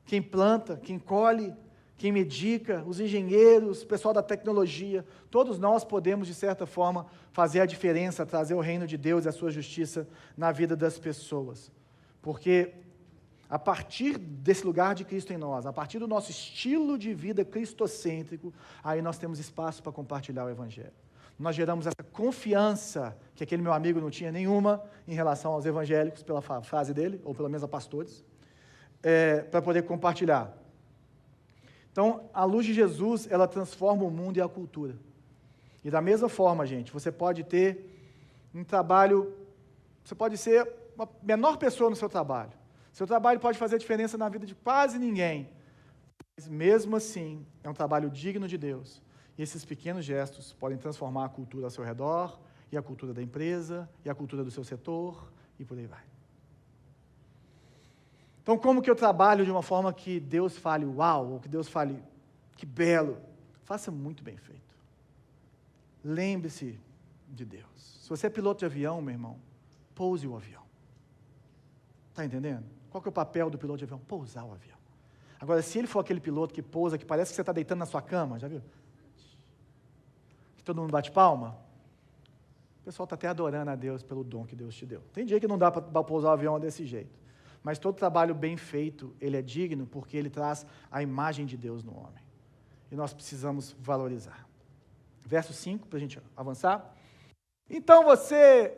S1: quem planta, quem colhe, quem medica, os engenheiros, o pessoal da tecnologia, todos nós podemos, de certa forma, fazer a diferença, trazer o reino de Deus e a sua justiça na vida das pessoas. Porque a partir desse lugar de Cristo em nós, a partir do nosso estilo de vida cristocêntrico, aí nós temos espaço para compartilhar o Evangelho. Nós geramos essa confiança que aquele meu amigo não tinha nenhuma em relação aos evangélicos, pela fase dele, ou pelo menos a pastores, para poder compartilhar. Então, a luz de Jesus, ela transforma o mundo e a cultura. E da mesma forma, gente, você pode ter um trabalho, você pode ser a menor pessoa no seu trabalho. Seu trabalho pode fazer diferença na vida de quase ninguém. Mas mesmo assim, é um trabalho digno de Deus. E esses pequenos gestos podem transformar a cultura ao seu redor, e a cultura da empresa, e a cultura do seu setor, e por aí vai. Então, como que eu trabalho de uma forma que Deus fale uau, ou que Deus fale que belo? Faça muito bem feito. Lembre-se de Deus. Se você é piloto de avião, meu irmão, pouse o avião. Está entendendo? Qual que é o papel do piloto de avião? Pousar o avião. Agora, se ele for aquele piloto que pousa, que parece que você está deitando na sua cama, já viu? Que todo mundo bate palma. O pessoal está até adorando a Deus pelo dom que Deus te deu. Tem dia que não dá para pousar o avião desse jeito. Mas todo trabalho bem feito, ele é digno porque ele traz a imagem de Deus no homem. E nós precisamos valorizar. Verso 5, para a gente avançar. Então você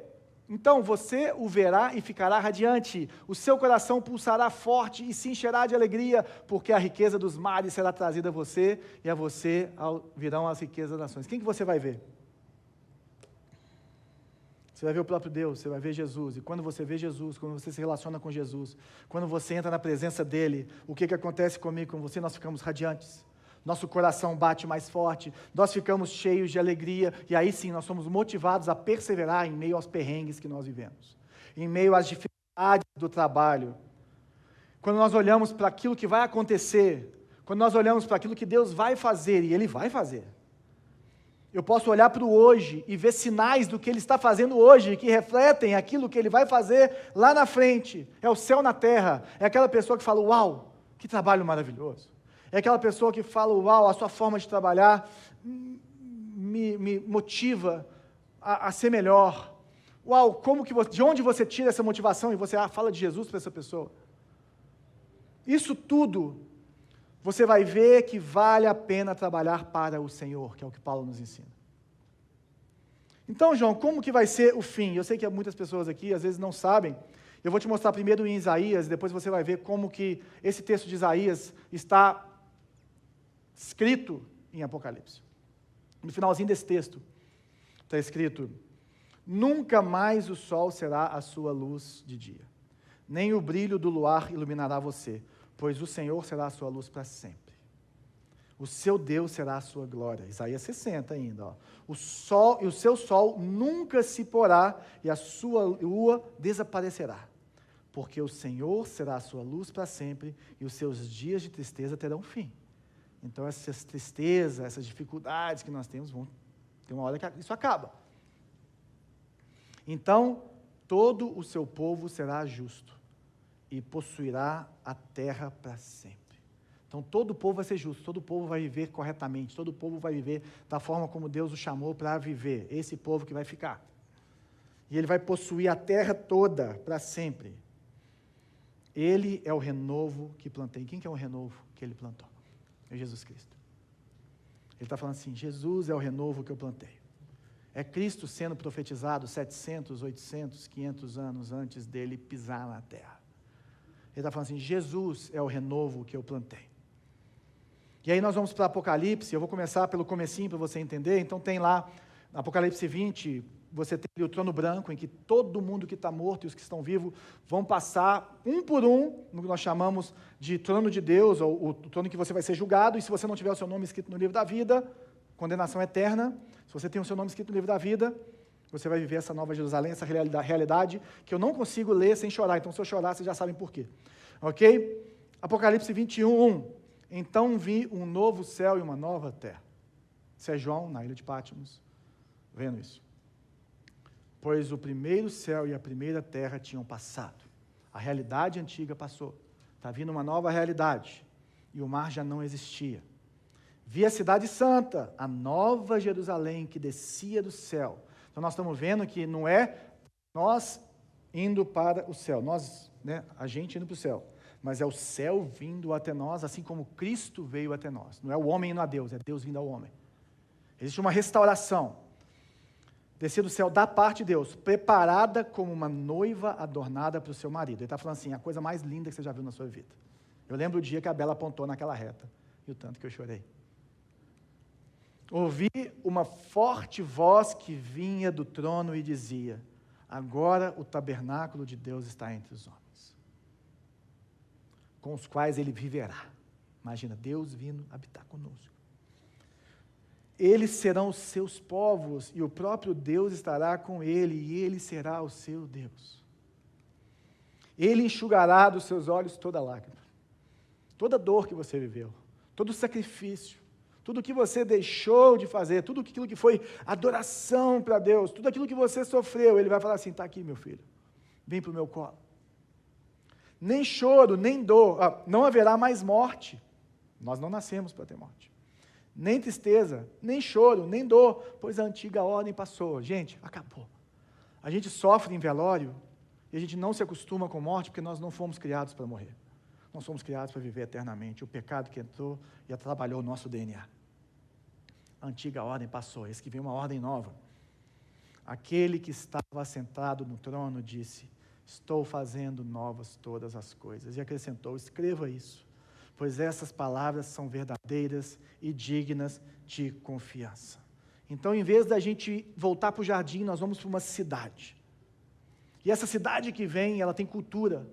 S1: o verá e ficará radiante, o seu coração pulsará forte e se encherá de alegria, porque a riqueza dos mares será trazida a você, e a você virão as riquezas das nações. Quem que você vai ver? Você vai ver o próprio Deus, você vai ver Jesus, e quando você vê Jesus, quando você se relaciona com Jesus, quando você entra na presença dEle, o que acontece comigo, com você? Nós ficamos radiantes, nosso coração bate mais forte, nós ficamos cheios de alegria, e aí sim, nós somos motivados a perseverar em meio aos perrengues que nós vivemos, em meio às dificuldades do trabalho. Quando nós olhamos para aquilo que vai acontecer, quando nós olhamos para aquilo que Deus vai fazer, e Ele vai fazer, eu posso olhar para o hoje e ver sinais do que Ele está fazendo hoje, que refletem aquilo que Ele vai fazer lá na frente. É o céu na terra. É aquela pessoa que fala, uau, que trabalho maravilhoso. É aquela pessoa que fala, uau, a sua forma de trabalhar me motiva a ser melhor. Uau, de onde você tira essa motivação? E você fala de Jesus para essa pessoa. Isso tudo você vai ver que vale a pena trabalhar para o Senhor, que é o que Paulo nos ensina. Então, João, como que vai ser o fim? Eu sei que muitas pessoas aqui, às vezes, não sabem. Eu vou te mostrar primeiro em Isaías, e depois você vai ver como que esse texto de Isaías está escrito em Apocalipse. No finalzinho desse texto, está escrito, nunca mais o sol será a sua luz de dia, nem o brilho do luar iluminará você, pois o Senhor será a sua luz para sempre. O seu Deus será a sua glória. Isaías 60 ainda. Ó. O seu sol nunca se porá e a sua lua desaparecerá. porque o Senhor será a sua luz para sempre e os seus dias de tristeza terão fim. Então, essas tristezas, essas dificuldades que nós temos, vão ter uma hora que isso acaba. Então, todo o seu povo será justo e possuirá a terra para sempre. Então, todo o povo vai ser justo, todo o povo vai viver corretamente, todo o povo vai viver da forma como Deus o chamou para viver, esse povo que vai ficar. E ele vai possuir a terra toda para sempre. Ele é o renovo que plantei. Quem que é o renovo que ele plantou? É Jesus Cristo. Ele está falando assim, Jesus é o renovo que eu plantei. É Cristo sendo profetizado 700, 800, 500 anos antes dele pisar na terra. Ele está falando assim, Jesus é o renovo que eu plantei. E aí nós vamos para Apocalipse, eu vou começar pelo comecinho para você entender. Então tem lá, Apocalipse 20, você tem o trono branco, em que todo mundo que está morto e os que estão vivos vão passar um por um, no que nós chamamos de trono de Deus, ou o trono que você vai ser julgado, e se você não tiver o seu nome escrito no livro da vida, condenação eterna. Se você tem o seu nome escrito no livro da vida, você vai viver essa nova Jerusalém, essa realidade que eu não consigo ler sem chorar. Então, se eu chorar, vocês já sabem por quê. Ok? Apocalipse 21, 1. Então vi um novo céu e uma nova terra. Isso é João, na ilha de Patmos, vendo isso. Pois o primeiro céu e a primeira terra tinham passado. A realidade antiga passou. Está vindo uma nova realidade. E o mar já não existia. Vi a cidade santa, a nova Jerusalém que descia do céu. Então nós estamos vendo que não é nós indo para o céu, a gente indo para o céu, mas é o céu vindo até nós, assim como Cristo veio até nós. Não é o homem indo a Deus, é Deus vindo ao homem. Existe uma restauração. Descer do céu da parte de Deus, preparada como uma noiva adornada para o seu marido. Ele está falando assim, a coisa mais linda que você já viu na sua vida. Eu lembro o dia que a Bela apontou naquela reta, e o tanto que eu chorei. Ouvi uma forte voz que vinha do trono e dizia, agora o tabernáculo de Deus está entre os homens, com os quais ele viverá. Imagina, Deus vindo habitar conosco. Eles serão os seus povos, e o próprio Deus estará com ele, e ele será o seu Deus. Ele enxugará dos seus olhos toda lágrima, toda dor que você viveu, todo sacrifício, tudo que você deixou de fazer, tudo aquilo que foi adoração para Deus, tudo aquilo que você sofreu, ele vai falar assim, está aqui meu filho, vem para o meu colo. Nem choro, nem dor, não haverá mais morte, nós não nascemos para ter morte. Nem tristeza, nem choro, nem dor, pois a antiga ordem passou. Gente, acabou. A gente sofre em velório e a gente não se acostuma com morte porque nós não fomos criados para morrer. Nós fomos criados para viver eternamente. O pecado que entrou e atrapalhou o nosso DNA. A antiga ordem passou, eis que vem uma ordem nova. Aquele que estava sentado no trono disse, estou fazendo novas todas as coisas. E acrescentou, escreva isso, pois essas palavras são verdadeiras e dignas de confiança. Então, em vez da gente voltar para o jardim, nós vamos para uma cidade. E essa cidade que vem, ela tem cultura,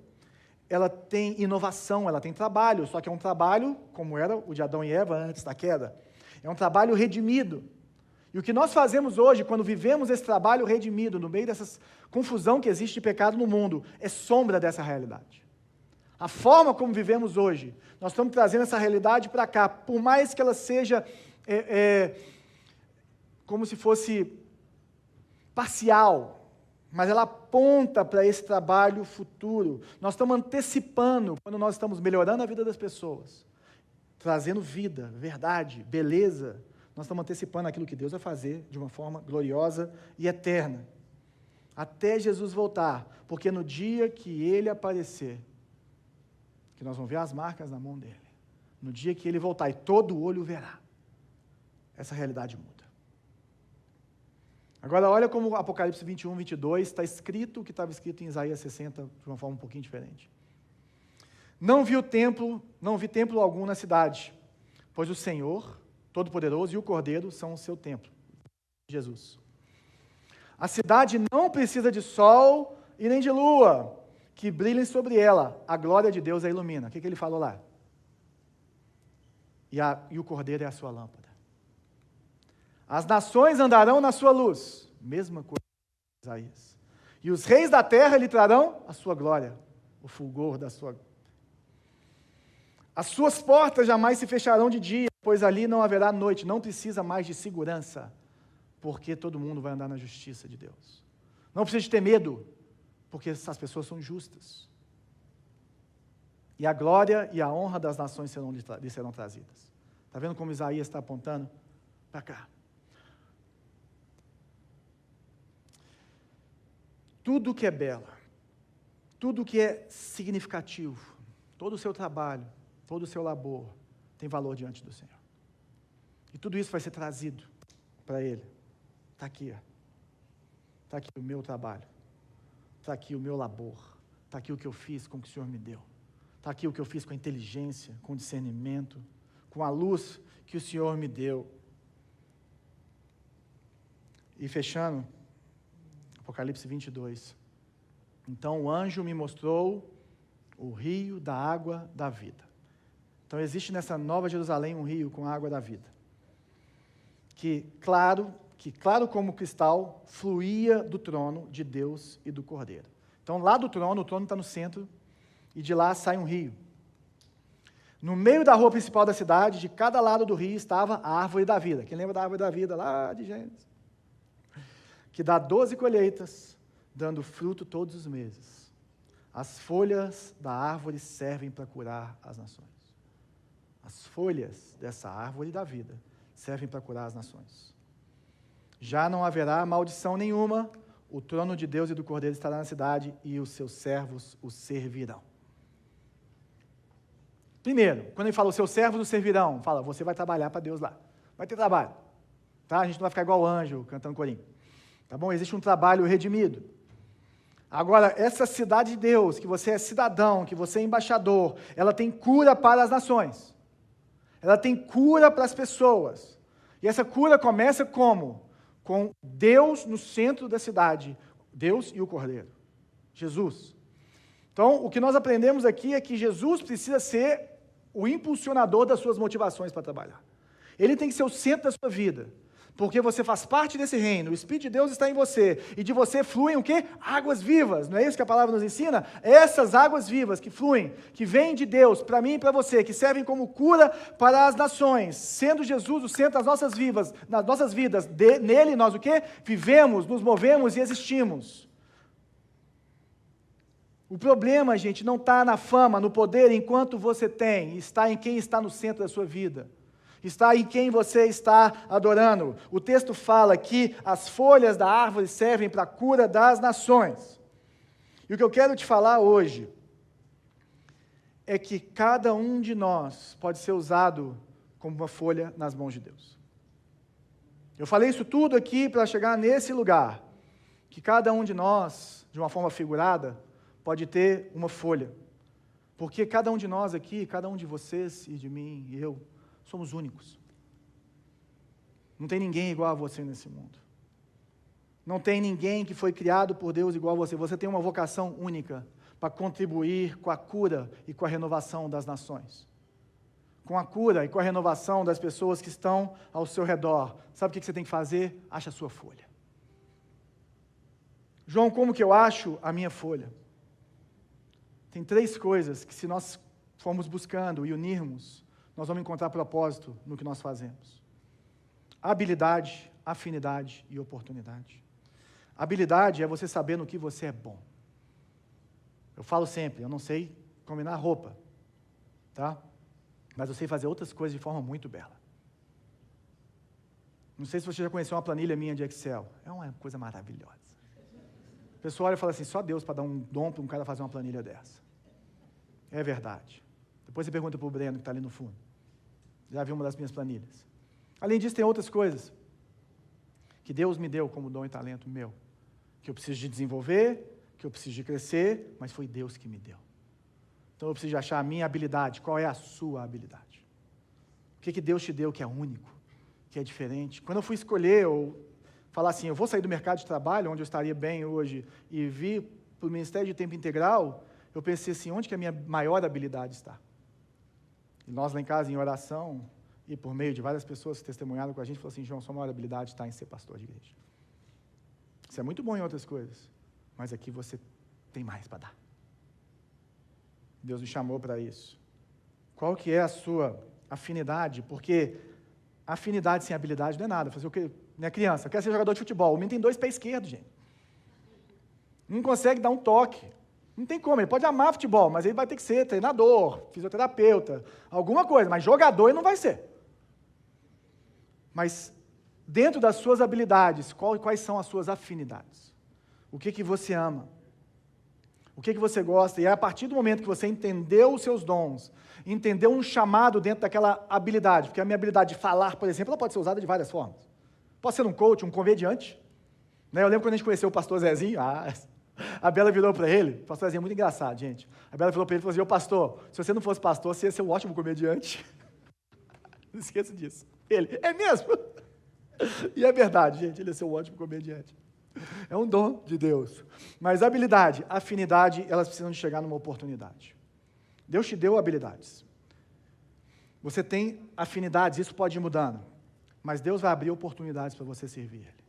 S1: ela tem inovação, ela tem trabalho, só que é um trabalho, como era o de Adão e Eva antes da queda, é um trabalho redimido. E o que nós fazemos hoje, quando vivemos esse trabalho redimido, no meio dessa confusão que existe de pecado no mundo, é sombra dessa realidade. A forma como vivemos hoje, nós estamos trazendo essa realidade para cá, por mais que ela seja como se fosse parcial, mas ela aponta para esse trabalho futuro. Nós estamos antecipando, quando nós estamos melhorando a vida das pessoas, trazendo vida, verdade, beleza, nós estamos antecipando aquilo que Deus vai fazer de uma forma gloriosa e eterna, até Jesus voltar, porque no dia que Ele aparecer, que nós vamos ver as marcas na mão dele, no dia que Ele voltar e todo olho verá, essa realidade muda. Agora olha como Apocalipse 21, 22 está escrito o que estava escrito em Isaías 60 de uma forma um pouquinho diferente. Não vi templo algum na cidade, pois o Senhor Todo-Poderoso e o Cordeiro são o seu templo, Jesus. A cidade não precisa de sol e nem de lua, que brilhem sobre ela, a glória de Deus a ilumina. O que ele falou lá? E o Cordeiro é a sua lâmpada. As nações andarão na sua luz, mesma coisa que Isaías. E os reis da terra lhe trarão a sua glória. o fulgor da sua. As suas portas jamais se fecharão de dia, pois ali não haverá noite, não precisa mais de segurança, porque todo mundo vai andar na justiça de Deus. Não precisa de ter medo, porque essas pessoas são justas. E a glória e a honra das nações lhe serão trazidas. Está vendo como Isaías está apontando para cá? Tudo que é belo, tudo que é significativo, todo o seu trabalho, todo o seu labor, tem valor diante do Senhor. E tudo isso vai ser trazido para Ele. Está aqui, ó. Está aqui o meu trabalho. Está aqui o meu labor. Está aqui o que eu fiz com o que o Senhor me deu. Está aqui o que eu fiz com a inteligência, com o discernimento, com a luz que o Senhor me deu. E fechando, Apocalipse 22. Então o anjo me mostrou o rio da água da vida. Então existe nessa Nova Jerusalém um rio com a água da vida. Que claro como cristal, fluía do trono de Deus e do Cordeiro. Então lá do trono, o trono está no centro, e de lá sai um rio. No meio da rua principal da cidade, de cada lado do rio, estava a árvore da vida. Quem lembra da árvore da vida lá de Gênesis? Que dá 12 colheitas, dando fruto todos os meses. As folhas da árvore servem para curar as nações. As folhas dessa árvore da vida servem para curar as nações. Já não haverá maldição nenhuma, o trono de Deus e do Cordeiro estará na cidade e os seus servos o servirão. Primeiro, quando ele fala os seus servos o servirão, fala, você vai trabalhar para Deus lá. Vai ter trabalho. Tá? A gente não vai ficar igual o anjo cantando corinho. Tá bom? Existe um trabalho redimido. Agora, essa cidade de Deus, que você é cidadão, que você é embaixador, ela tem cura para as nações. Ela tem cura para as pessoas. E essa cura começa como? Com Deus no centro da cidade. Deus e o Cordeiro. Jesus. Então, o que nós aprendemos aqui é que Jesus precisa ser o impulsionador das suas motivações para trabalhar. Ele tem que ser o centro da sua vida. Porque você faz parte desse reino, o Espírito de Deus está em você, e de você fluem o quê? Águas vivas, não é isso que a palavra nos ensina? Essas águas vivas que fluem, que vêm de Deus, para mim e para você, que servem como cura para as nações, sendo Jesus o centro das nossas vidas, nele nós o quê? Vivemos, nos movemos e existimos. O problema, gente, não está na fama, no poder, enquanto você tem, está em quem está no centro da sua vida. Está em quem você está adorando. O texto fala que as folhas da árvore servem para a cura das nações. E o que eu quero te falar hoje é que cada um de nós pode ser usado como uma folha nas mãos de Deus. Eu falei isso tudo aqui para chegar nesse lugar, que cada um de nós, de uma forma figurada, pode ter uma folha. Porque cada um de nós aqui, cada um de vocês e de mim e eu, somos únicos. Não tem ninguém igual a você nesse mundo. Não tem ninguém que foi criado por Deus igual a você. Você tem uma vocação única para contribuir com a cura e com a renovação das nações. Com a cura e com a renovação das pessoas que estão ao seu redor. Sabe o que você tem que fazer? Acha a sua folha. João, como que eu acho a minha folha? Tem 3 coisas que, se nós formos buscando e unirmos, nós vamos encontrar propósito no que nós fazemos. Habilidade, afinidade e oportunidade. Habilidade é você saber no que você é bom. Eu falo sempre, eu não sei combinar roupa, tá? Mas eu sei fazer outras coisas de forma muito bela. Não sei se você já conheceu uma planilha minha de Excel. É uma coisa maravilhosa. O pessoal olha e fala assim, só Deus para dar um dom para um cara fazer uma planilha dessa. É verdade. Depois você pergunta para o Breno, que está ali no fundo. Já viu uma das minhas planilhas. Além disso, tem outras coisas que Deus me deu como dom e talento meu, que eu preciso de desenvolver, que eu preciso de crescer, mas foi Deus que me deu. Então eu preciso de achar a minha habilidade. Qual é a sua habilidade? O que Deus te deu que é único, que é diferente? Quando eu fui escolher ou falar assim, eu vou sair do mercado de trabalho, onde eu estaria bem hoje, e vir para o Ministério de Tempo Integral, eu pensei assim, onde que a minha maior habilidade está? E nós lá em casa, em oração, e por meio de várias pessoas que testemunharam com a gente, falou assim, João, sua maior habilidade está em ser pastor de igreja. Isso é muito bom em outras coisas, mas aqui você tem mais para dar. Deus me chamou para isso. Qual que é a sua afinidade? Porque afinidade sem habilidade não é nada. Fazer o quê? Minha criança, quer ser jogador de futebol. O menino tem 2 pés esquerdos, gente. Não consegue dar um toque. Não tem como, ele pode amar futebol, mas ele vai ter que ser treinador, fisioterapeuta, alguma coisa, mas jogador ele não vai ser. Mas dentro das suas habilidades, quais são as suas afinidades? O que você ama? O que você gosta? E é a partir do momento que você entendeu os seus dons, entendeu um chamado dentro daquela habilidade, porque a minha habilidade de falar, por exemplo, ela pode ser usada de várias formas. Pode ser um coach, um comediante. Eu lembro quando a gente conheceu o pastor Zezinho, a Bela virou para ele, o pastor Zezinho é muito engraçado, gente. A Bela virou para ele e falou assim, ô pastor, se você não fosse pastor, você ia ser um ótimo comediante. Não esqueça disso. Ele, é mesmo? E é verdade, gente, ele ia ser um ótimo comediante. É um dom de Deus. Mas habilidade, afinidade, elas precisam de chegar numa oportunidade. Deus te deu habilidades. Você tem afinidades, isso pode ir mudando. Mas Deus vai abrir oportunidades para você servir Ele.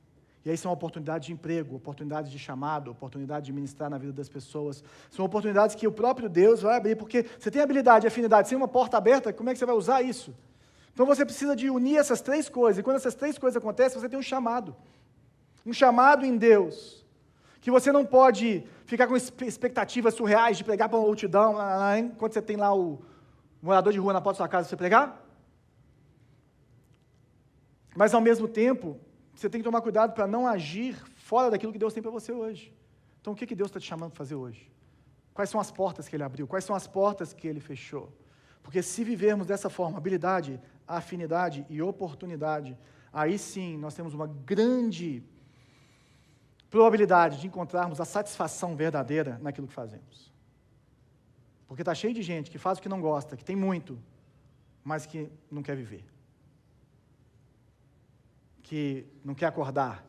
S1: E aí são oportunidades de emprego, oportunidades de chamado, oportunidades de ministrar na vida das pessoas. São oportunidades que o próprio Deus vai abrir, porque você tem habilidade e afinidade, sem uma porta aberta, como é que você vai usar isso? Então você precisa de unir essas 3 coisas, e quando essas 3 coisas acontecem, você tem um chamado. Um chamado em Deus, que você não pode ficar com expectativas surreais de pregar para uma multidão, enquanto você tem lá o morador de rua na porta da sua casa, você pregar. Mas ao mesmo tempo, você tem que tomar cuidado para não agir fora daquilo que Deus tem para você hoje. Então o que Deus está te chamando para fazer hoje? Quais são as portas que Ele abriu? Quais são as portas que Ele fechou? Porque se vivermos dessa forma, habilidade, afinidade e oportunidade, aí sim nós temos uma grande probabilidade de encontrarmos a satisfação verdadeira naquilo que fazemos. Porque está cheio de gente que faz o que não gosta, que tem muito, mas que não quer viver. Que não quer acordar,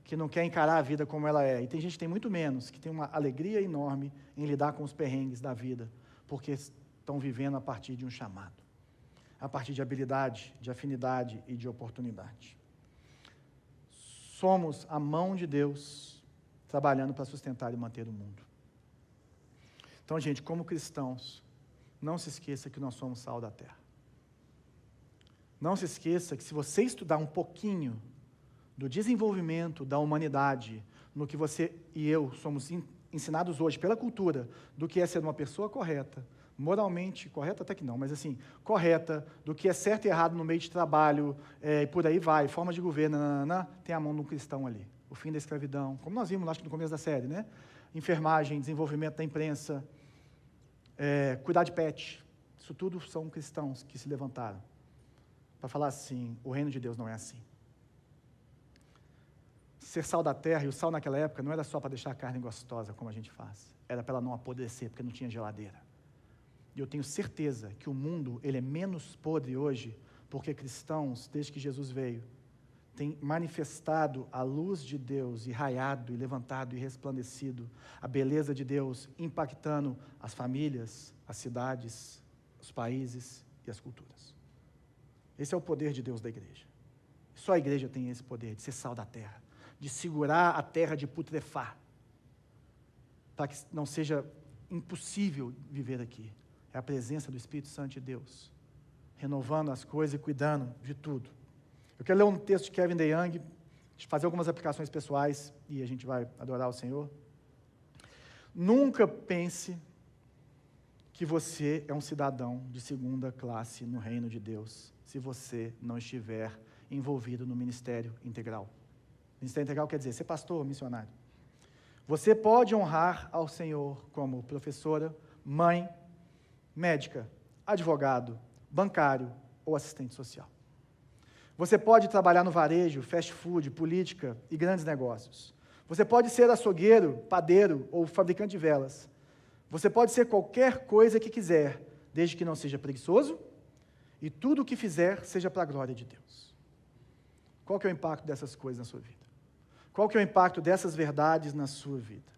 S1: que não quer encarar a vida como ela é. E tem gente que tem muito menos, que tem uma alegria enorme em lidar com os perrengues da vida, porque estão vivendo a partir de um chamado, a partir de habilidade, de afinidade e de oportunidade. Somos a mão de Deus trabalhando para sustentar e manter o mundo. Então, gente, como cristãos, não se esqueça que nós somos sal da terra. Não se esqueça que se você estudar um pouquinho do desenvolvimento da humanidade, no que você e eu somos ensinados hoje pela cultura, do que é ser uma pessoa correta, moralmente, correta até que não, mas assim, correta, do que é certo e errado no meio de trabalho, e por aí vai, forma de governo, tem a mão de um cristão ali. O fim da escravidão, como nós vimos, acho que no começo da série, né? Enfermagem, desenvolvimento da imprensa, cuidar de pet, isso tudo são cristãos que se levantaram para falar assim, o reino de Deus não é assim. Ser sal da terra, e o sal naquela época não era só para deixar a carne gostosa, como a gente faz, era para ela não apodrecer, porque não tinha geladeira. E eu tenho certeza que o mundo ele é menos podre hoje, porque cristãos, desde que Jesus veio, têm manifestado a luz de Deus, e raiado, e levantado, e resplandecido, a beleza de Deus, impactando as famílias, as cidades, os países e as culturas. Esse é o poder de Deus da igreja. Só a igreja tem esse poder de ser sal da terra, de segurar a terra de putrefar, para que não seja impossível viver aqui. É a presença do Espírito Santo de Deus, renovando as coisas e cuidando de tudo. Eu quero ler um texto de Kevin DeYoung, fazer algumas aplicações pessoais, e a gente vai adorar o Senhor. Nunca pense que você é um cidadão de segunda classe no reino de Deus, se você não estiver envolvido no ministério integral. Ministério integral quer dizer ser pastor ou missionário. Você pode honrar ao Senhor como professora, mãe, médica, advogado, bancário ou assistente social. Você pode trabalhar no varejo, fast food, política e grandes negócios. Você pode ser açougueiro, padeiro ou fabricante de velas. Você pode ser qualquer coisa que quiser, desde que não seja preguiçoso e tudo o que fizer seja para a glória de Deus. Qual que é o impacto dessas coisas na sua vida? Qual que é o impacto dessas verdades na sua vida?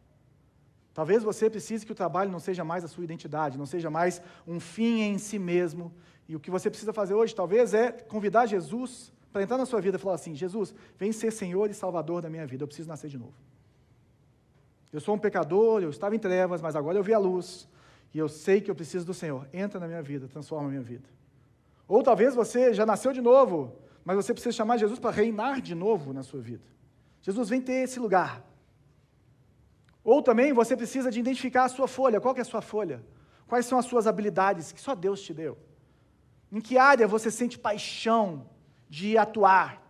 S1: Talvez você precise que o trabalho não seja mais a sua identidade, não seja mais um fim em si mesmo. E o que você precisa fazer hoje, talvez, é convidar Jesus para entrar na sua vida e falar assim, Jesus, vem ser Senhor e Salvador da minha vida, eu preciso nascer de novo. Eu sou um pecador, eu estava em trevas, mas agora eu vi a luz. e eu sei que eu preciso do Senhor. Entra na minha vida, transforma a minha vida. Ou talvez você já nasceu de novo, mas você precisa chamar Jesus para reinar de novo na sua vida. Jesus, vem ter esse lugar. Ou também você precisa de identificar a sua folha. Qual que é a sua folha? Quais são as suas habilidades que só Deus te deu? Em que área você sente paixão de atuar?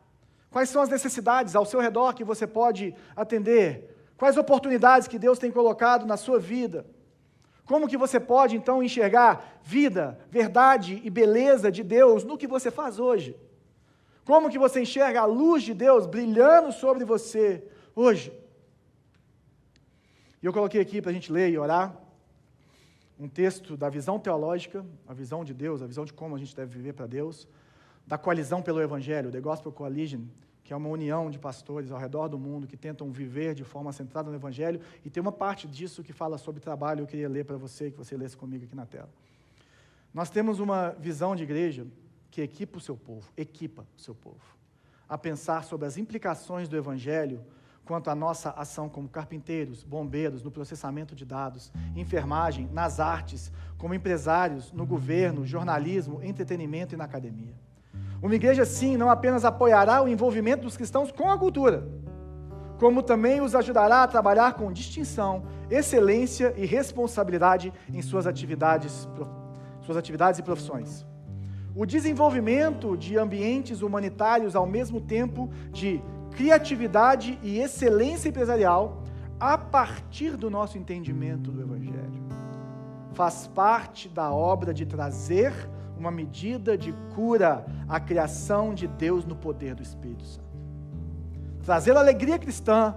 S1: Quais são as necessidades ao seu redor que você pode atender? Quais oportunidades que Deus tem colocado na sua vida? Como que você pode, então, enxergar vida, verdade e beleza de Deus no que você faz hoje? Como que você enxerga a luz de Deus brilhando sobre você hoje? E eu coloquei aqui para a gente ler e orar um texto da visão teológica, a visão de Deus, a visão de como a gente deve viver para Deus, da coalizão pelo Evangelho, The Gospel Coalition, que é uma união de pastores ao redor do mundo que tentam viver de forma centrada no Evangelho, e tem uma parte disso que fala sobre trabalho, eu queria ler para você, que você lesse comigo aqui na tela. Nós temos uma visão de igreja que equipa o seu povo, a pensar sobre as implicações do Evangelho quanto à nossa ação como carpinteiros, bombeiros, no processamento de dados, enfermagem, nas artes, como empresários, no governo, jornalismo, entretenimento e na academia. Uma igreja, sim, não apenas apoiará o envolvimento dos cristãos com a cultura, como também os ajudará a trabalhar com distinção, excelência e responsabilidade em suas atividades e profissões. O desenvolvimento de ambientes humanitários ao mesmo tempo de criatividade e excelência empresarial a partir do nosso entendimento do Evangelho. Faz parte da obra de trazer uma medida de cura à criação de Deus no poder do Espírito Santo. Trazer alegria cristã,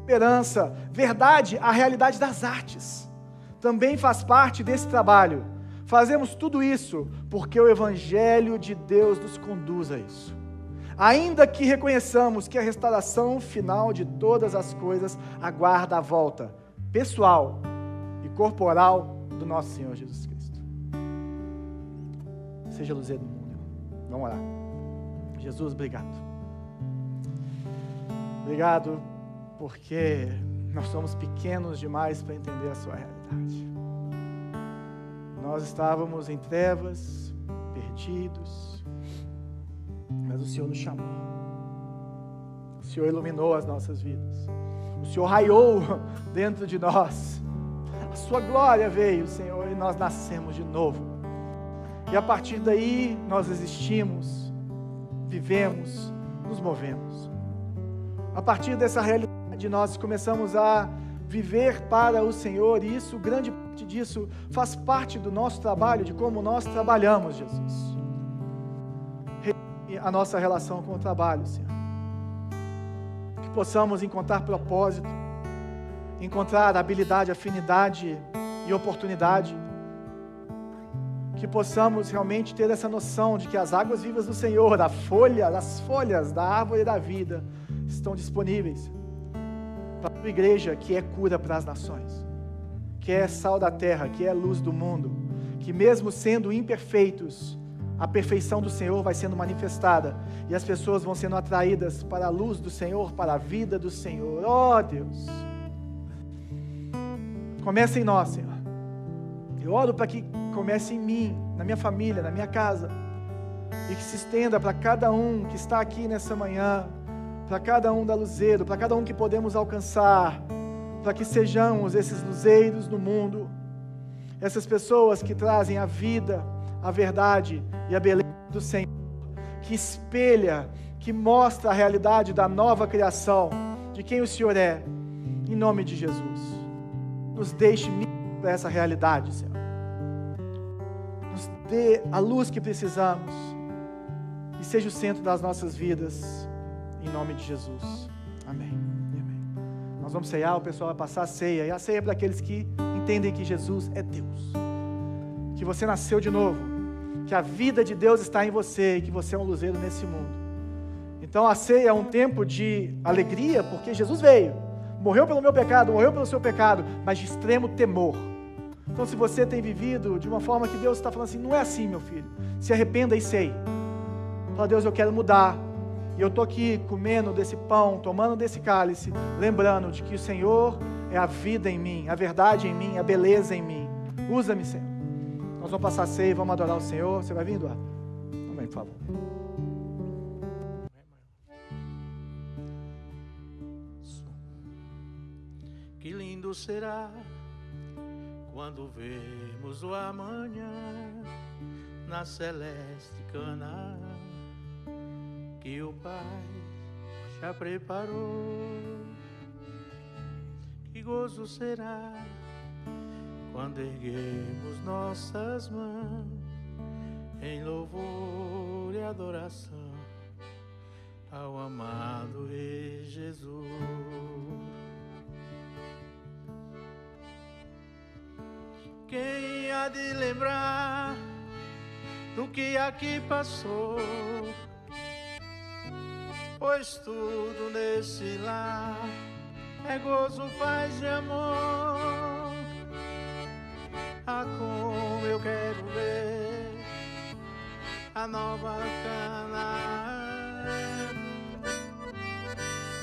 S1: esperança, verdade à realidade das artes. Também faz parte desse trabalho. Fazemos tudo isso porque o Evangelho de Deus nos conduz a isso. Ainda que reconheçamos que a restauração final de todas as coisas aguarda a volta pessoal e corporal do nosso Senhor Jesus Cristo. Seja luzeiro do mundo. Vamos orar. Jesus, obrigado. Obrigado porque nós somos pequenos demais para entender a sua realidade. Nós estávamos em trevas, perdidos, mas o Senhor nos chamou. O Senhor iluminou as nossas vidas. O Senhor raiou dentro de nós. A sua glória veio, Senhor, e nós nascemos de novo. E a partir daí nós existimos, vivemos, nos movemos. A partir dessa realidade nós começamos a viver para o Senhor, e isso, grande parte disso, faz parte do nosso trabalho, de como nós trabalhamos, Jesus. A nossa relação com o trabalho, Senhor. Que possamos encontrar propósito, encontrar habilidade, afinidade e oportunidade. Que possamos realmente ter essa noção de que as águas vivas do Senhor, as folhas da árvore da vida, estão disponíveis para a tua igreja, que é cura para as nações, que é sal da terra, que é luz do mundo, que mesmo sendo imperfeitos, a perfeição do Senhor vai sendo manifestada, e as pessoas vão sendo atraídas para a luz do Senhor, para a vida do Senhor. Oh Deus, comece em nós, Senhor. Eu oro para que comece em mim, na minha família, na minha casa, e que se estenda para cada um que está aqui nessa manhã, para cada um da Luzeiro, para cada um que podemos alcançar, para que sejamos esses luzeiros no mundo, essas pessoas que trazem a vida, a verdade e a beleza do Senhor, que espelha, que mostra a realidade da nova criação, de quem o Senhor é, em nome de Jesus. Nos deixe para essa realidade, Senhor. Nos dê a luz que precisamos e seja o centro das nossas vidas, em nome de Jesus. Amém. Amém. Nós vamos ceiar, o pessoal vai passar a ceia, e a ceia é para aqueles que entendem que Jesus é Deus, que você nasceu de novo, que a vida de Deus está em você e que você é um luzeiro nesse mundo. Então a ceia é um tempo de alegria, porque Jesus veio, morreu pelo meu pecado, morreu pelo seu pecado, mas de extremo temor. Então se você tem vivido de uma forma que Deus está falando assim, não é assim, meu filho, se arrependa e ceie. Fala, Deus, eu quero mudar, e eu estou aqui comendo desse pão, tomando desse cálice, lembrando de que o Senhor é a vida em mim, a verdade em mim, a beleza em mim. Usa-me, Senhor. Nós vamos passar a ceia e vamos adorar o Senhor. Você vai vir, Eduardo? Amém, por favor.
S2: Que lindo será quando vemos o amanhã na celeste Canaã, que o Pai já preparou. Que gozo será quando erguemos nossas mãos em louvor e adoração ao amado Rei Jesus. Quem há de lembrar do que aqui passou? Pois tudo nesse lar é gozo, paz e amor. Ah, como eu quero ver a nova Canaã,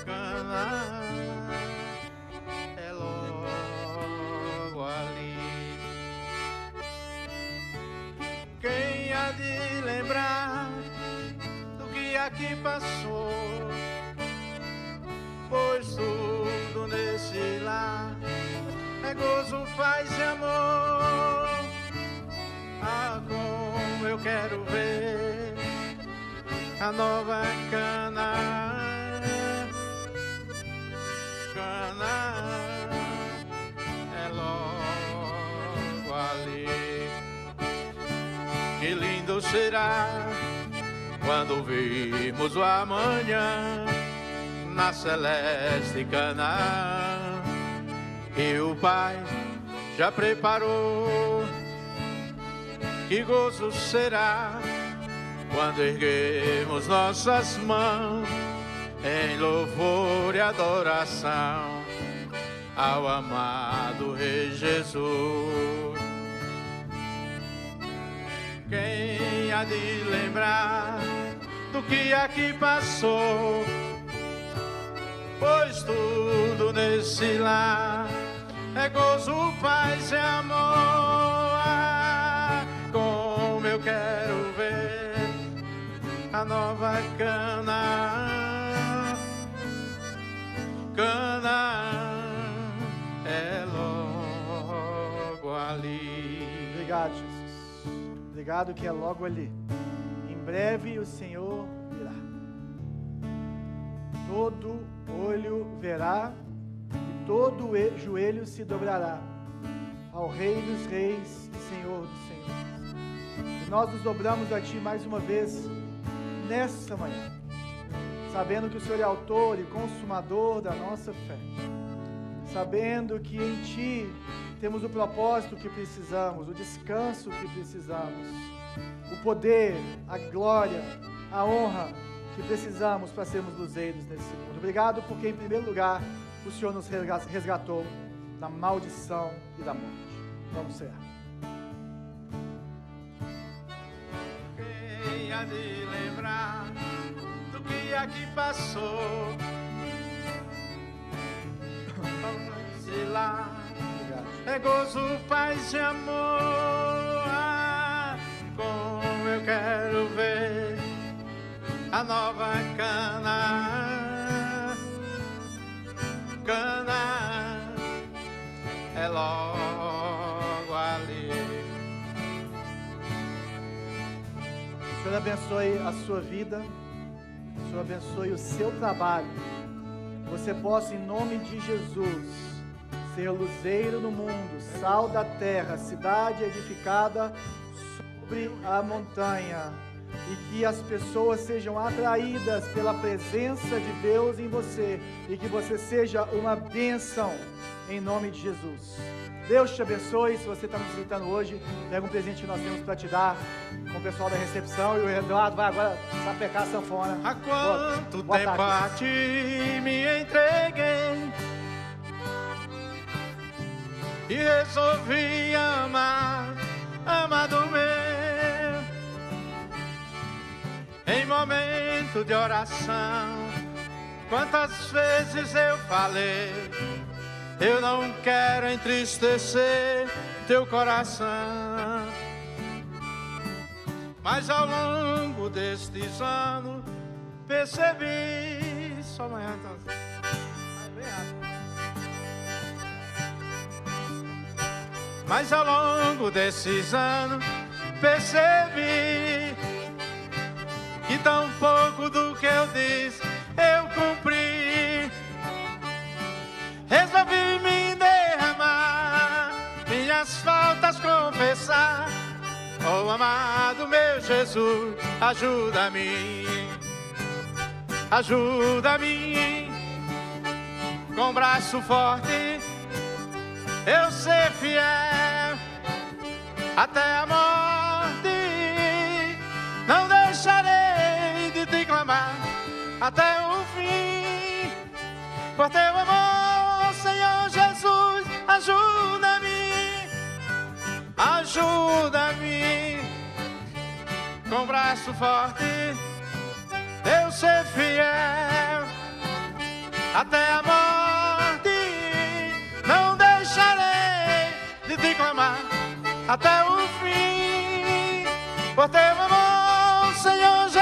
S2: Canaã é logo ali. Quem há de lembrar do que aqui passou? Pois tudo nesse lar é gozo, paz e amor. Ah, como eu quero ver a nova Canaã, Canaã é logo ali. Que lindo será quando virmos o amanhã na celeste Canaã, e o Pai já preparou. Que gozo será quando erguemos nossas mãos em louvor e adoração ao amado Rei Jesus. Quem há de lembrar do que aqui passou? Pois tudo nesse lar é gozo, paz e amor. Ah, como eu quero ver a nova Canaã, Canaã é logo ali.
S1: Obrigado, Jesus. Obrigado que é logo ali. Em breve o Senhor virá. Todo olho verá e todo joelho se dobrará ao Rei dos Reis e Senhor dos Senhores. E nós nos dobramos a Ti mais uma vez nessa manhã, sabendo que o Senhor é autor e consumador da nossa fé, sabendo que em Ti temos o propósito que precisamos, o descanso que precisamos, o poder, a glória, a honra que precisamos para sermos luzeiros nesse mundo. Obrigado porque, em primeiro lugar, o Senhor nos resgatou da maldição e da morte. Vamos ser.
S2: Quem há de lembrar do que aqui passou? Sei lá, é gozo, paz e amor. Ah, como eu quero ver a nova Canaã, Canaã é logo ali.
S1: O Senhor abençoe a sua vida, o Senhor abençoe o seu trabalho. Que você possa, em nome de Jesus, ser luzeiro no mundo, sal da terra, cidade edificada sobre a montanha. E que as pessoas sejam atraídas pela presença de Deus em você. E que você seja uma bênção em nome de Jesus. Deus te abençoe. Se você está nos visitando hoje, pega um presente que nós temos para te dar com o pessoal da recepção. E o Eduardo vai agora sapecar a sanfona.
S2: Há quanto tempo a Ti me entreguei e resolvi amar, amado meu. Em momento de oração, quantas vezes eu falei, eu não quero entristecer teu coração. Mas ao longo destes anos percebi. Só amanhã então. Mas ao longo desses anos percebi que tão pouco do que eu disse eu cumpri. Resolvi me derramar, minhas faltas confessar. Oh amado meu Jesus, ajuda-me, ajuda-me. Com braço forte eu ser fiel até a morte. Não deixarei de te clamar até o fim. Por teu amor, Senhor Jesus, ajuda-me, ajuda-me. Com braço forte eu ser fiel até a morte. Não deixarei de te clamar até o fim. Por teu amor, Senhor Jesus.